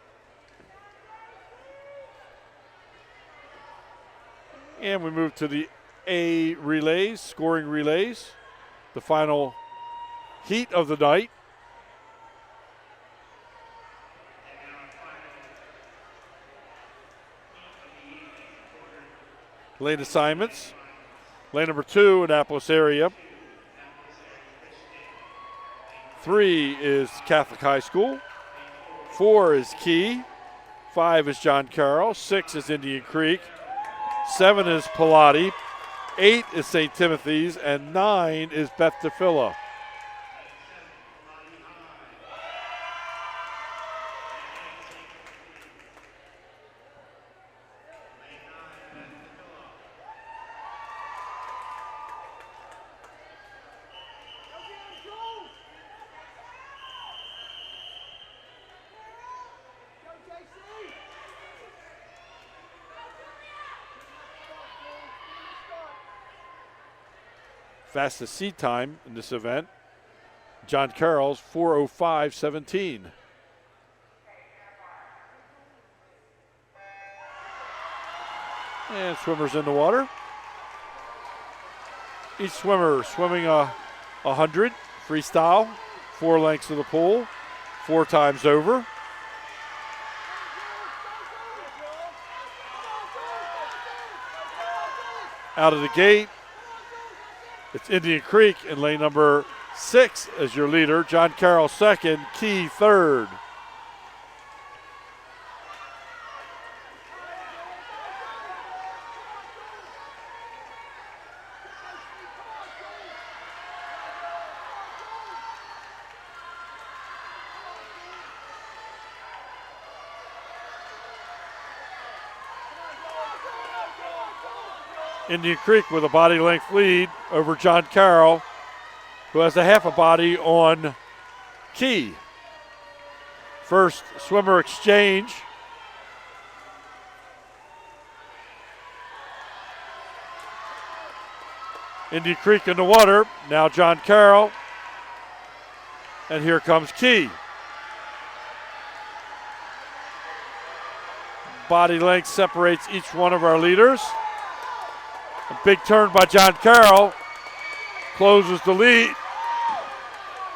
And we move to the A relays, scoring relays, the final heat of the night. Lane assignments. Lane number 2, Annapolis area. 3 is Catholic High School. 4 is Key. 5 is John Carroll. 6 is Indian Creek. 7 is Pilati, 8 is St. Timothy's, and 9 is Beth DeFilla. Fastest seat time in this event, John Carroll's 4:05.17. And swimmers in the water. Each swimmer swimming 100 freestyle, 4 lengths of the pool, 4 times over. Out of the gate, it's Indian Creek in lane number 6 as your leader. John Carroll second, Key third. Indian Creek with a body length lead over John Carroll, who has a half a body on Key. First swimmer exchange. Indian Creek in the water. Now John Carroll. And here comes Key. Body length separates each one of our leaders. A big turn by John Carroll. Closes the lead.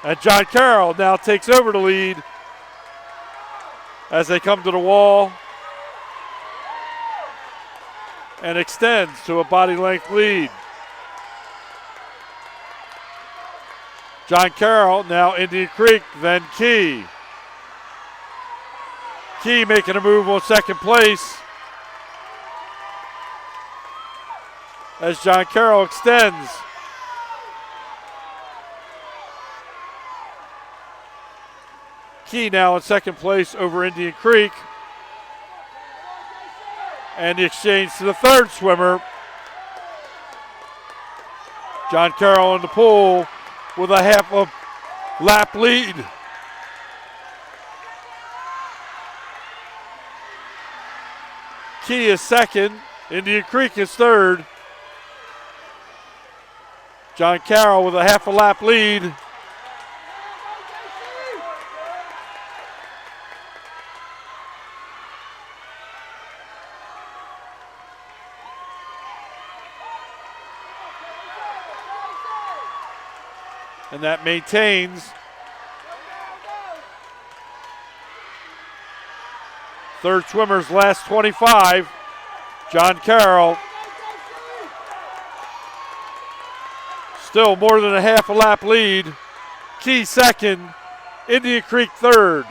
And John Carroll now takes over the lead as they come to the wall and extends to a body length lead. John Carroll, now Indian Creek, then Key. Key making a move on second place as John Carroll extends. Key now in second place over Indian Creek. And the exchange to the third swimmer. John Carroll in the pool with a half a lap lead. Key is second. Indian Creek is third. John Carroll with a half a lap lead. And that maintains. Third swimmer's last 25. John Carroll. Still more than a half a lap lead. Key second. Indian Creek third.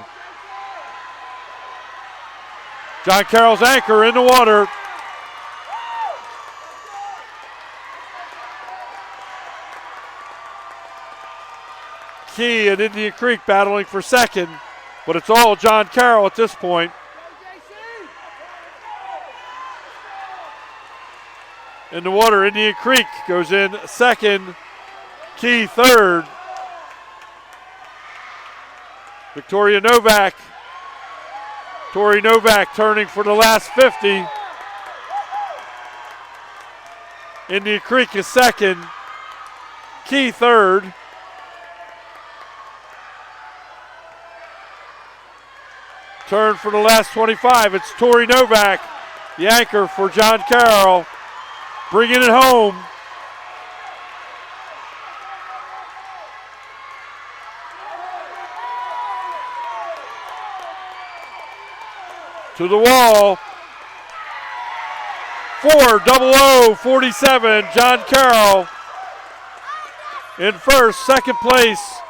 John Carroll's anchor in the water. Key and Indian Creek battling for second, but it's all John Carroll at this point. In the water, Indian Creek goes in second, Key third. Victoria Novak. Tori Novak turning for the last 50. Indian Creek is second, Key third. Turn for the last 25. It's Tori Novak, the anchor for John Carroll, bringing it home. To the wall. 4:00:47. John Carroll in first. Second place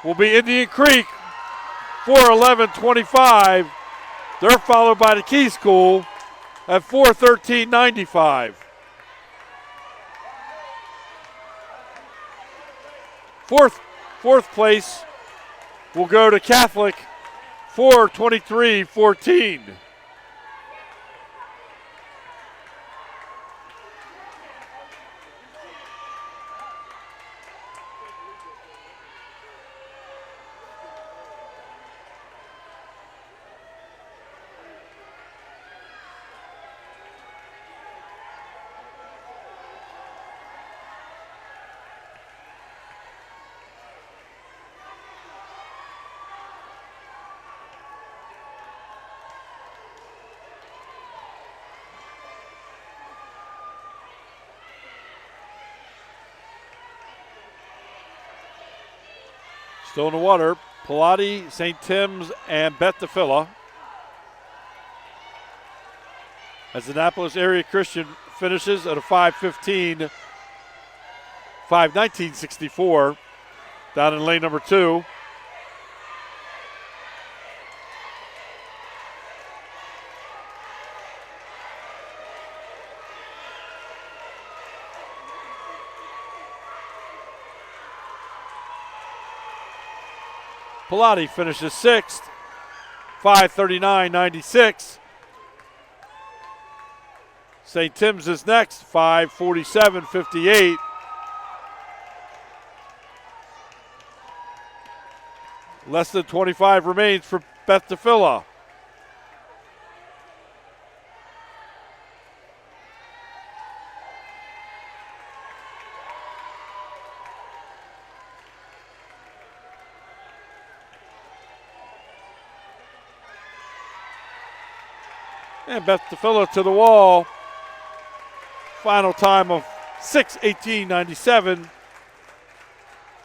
will be Indian Creek. 4:11:25. They're followed by the Key School at 4:13:95. Fourth place will go to Catholic, 4:23:14. Still in the water, Pilati, St. Tim's, and Beth Tefillah. As Annapolis Area Christian finishes at a 5:15, 5:19.64 down in lane number 2. Pilati finishes 6th, 5:39.96. St. Tim's is next, 5:47:58. Less than 25 remains for Beth DeFilla. And Beth DeFilla to the wall. Final time of 6:18:97.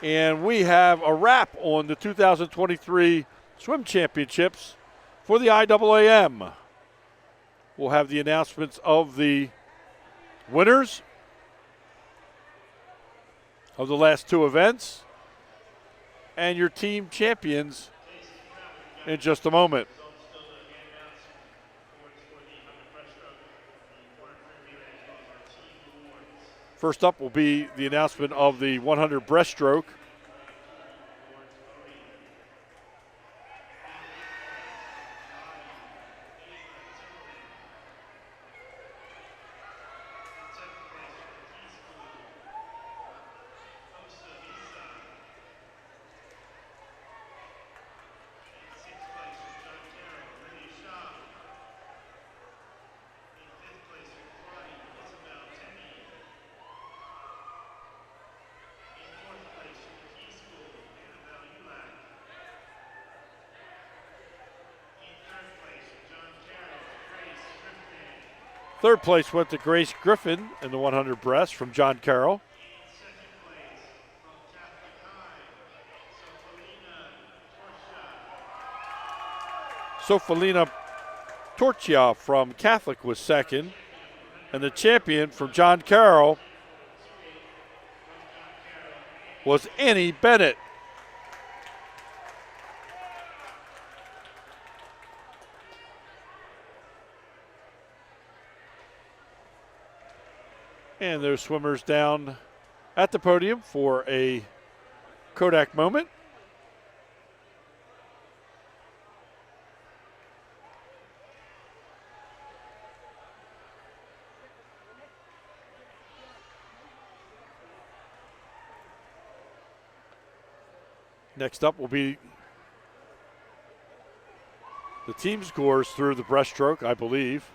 And we have a wrap on the 2023 Swim Championships for the IAAM. We'll have the announcements of the winners of the last two events and your team champions in just a moment. First up will be the announcement of the 100 breaststroke. Third place went to Grace Griffin in the 100 breast from John Carroll. Sofalina Torchia from Catholic was second. And the champion from John Carroll was Annie Bennett. And there's swimmers down at the podium for a Kodak moment. Next up will be the team scores through the breaststroke, I believe.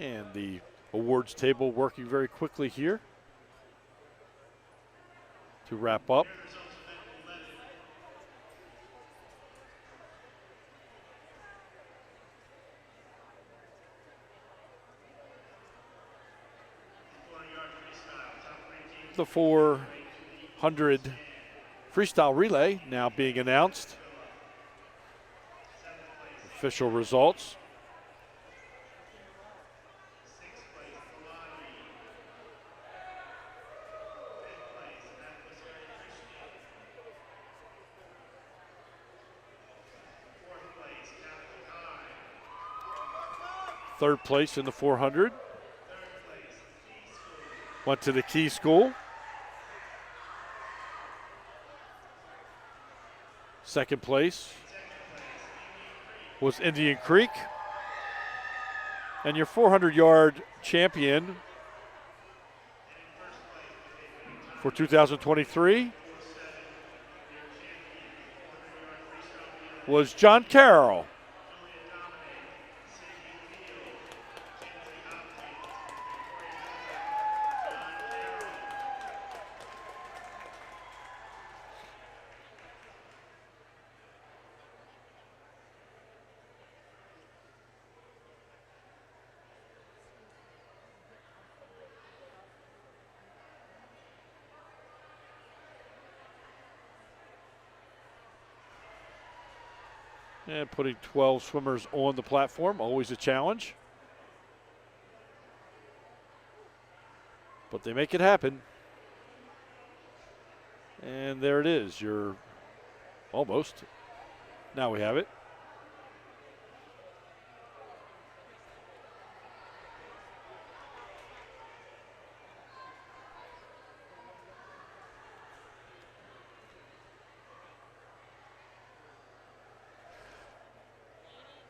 And the awards table working very quickly here to wrap up. The 400 freestyle relay now being announced. Official results. Third place in the 400 went to the Key School. Second place was Indian Creek. And your 400-yard champion for 2023 was John Carroll. And putting 12 swimmers on the platform, always a challenge. But they make it happen. And there it is. You're almost. Now we have it.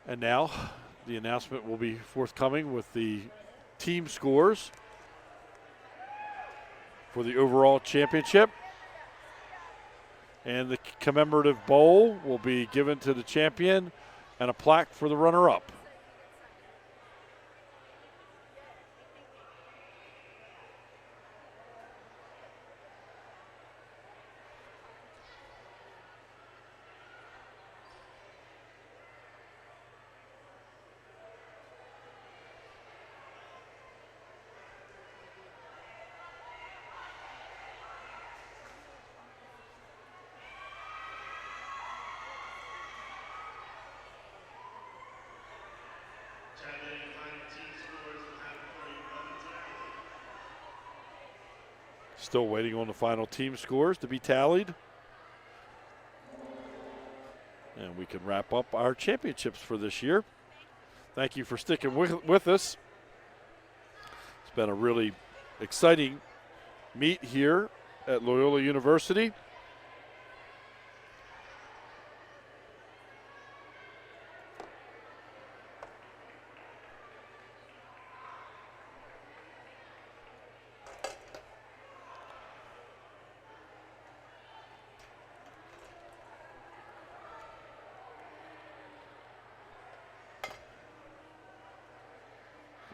And now the announcement will be forthcoming with the team scores for the overall championship. And the commemorative bowl will be given to the champion and a plaque for the runner-up. Tabulating final team scores will have for you momentarily. Still waiting on the final team scores to be tallied. And we can wrap up our championships for this year. Thank you for sticking with us. It's been a really exciting meet here at Loyola University.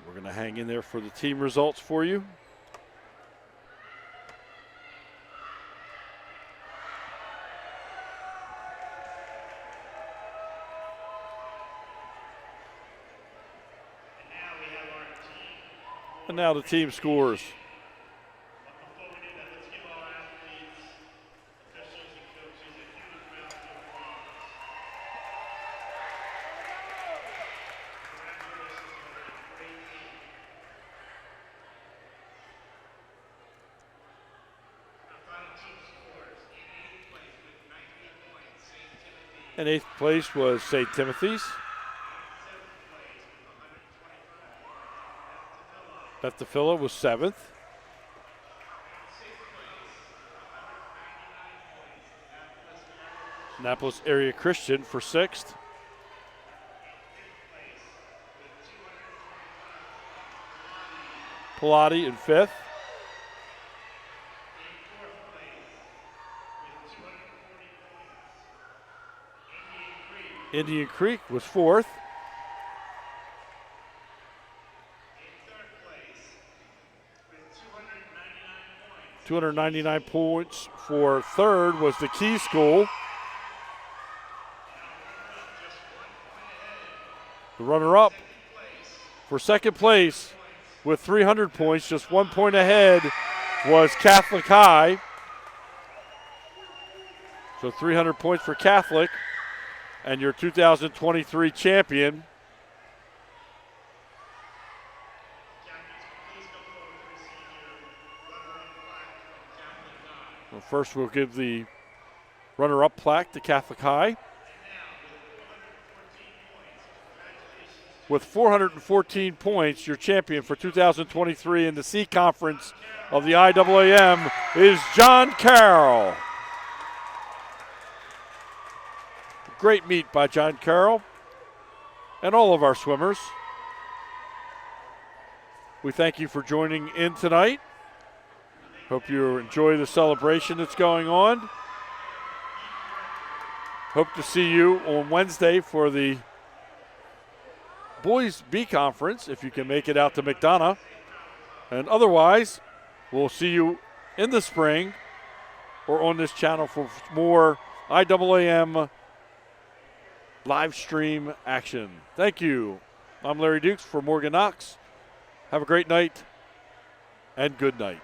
We're going to hang in there for the team results for you. And now the team scores. But before we do that, let's give our athletes, officials, and coaches a huge round of applause. Congratulations on a great team. Our final team scores in 8th place with 98 points, St. Timothy. And 8th place was St. Timothy's. 7th place with 125. Bethafilla was 7th. 6th place, 199 points, Annapolis Area Christian for 6th. 5th place with 225 Pilati in 5th. in 4th place with 240 points. Indian Creek was 4th. In 3rd place with 299 points. 299 points for 3rd was the Key School. The runner-up for 2nd place with 300 points, just 1 point ahead, was Catholic High. So 300 points for Catholic, and your 2023 champion. Well, first we'll give the runner-up plaque to Catholic High. With 414 points, your champion for 2023 in the C Conference of the IAAM is John Carroll. Great meet by John Carroll and all of our swimmers. We thank you for joining in tonight. Hope you enjoy the celebration that's going on. Hope to see you on Wednesday for the Boys B Conference, if you can make it out to McDonough. And otherwise, we'll see you in the spring or on this channel for more IAAM live stream action. Thank you. I'm Larry Dukes for Morgan Knox. Have a great night and good night.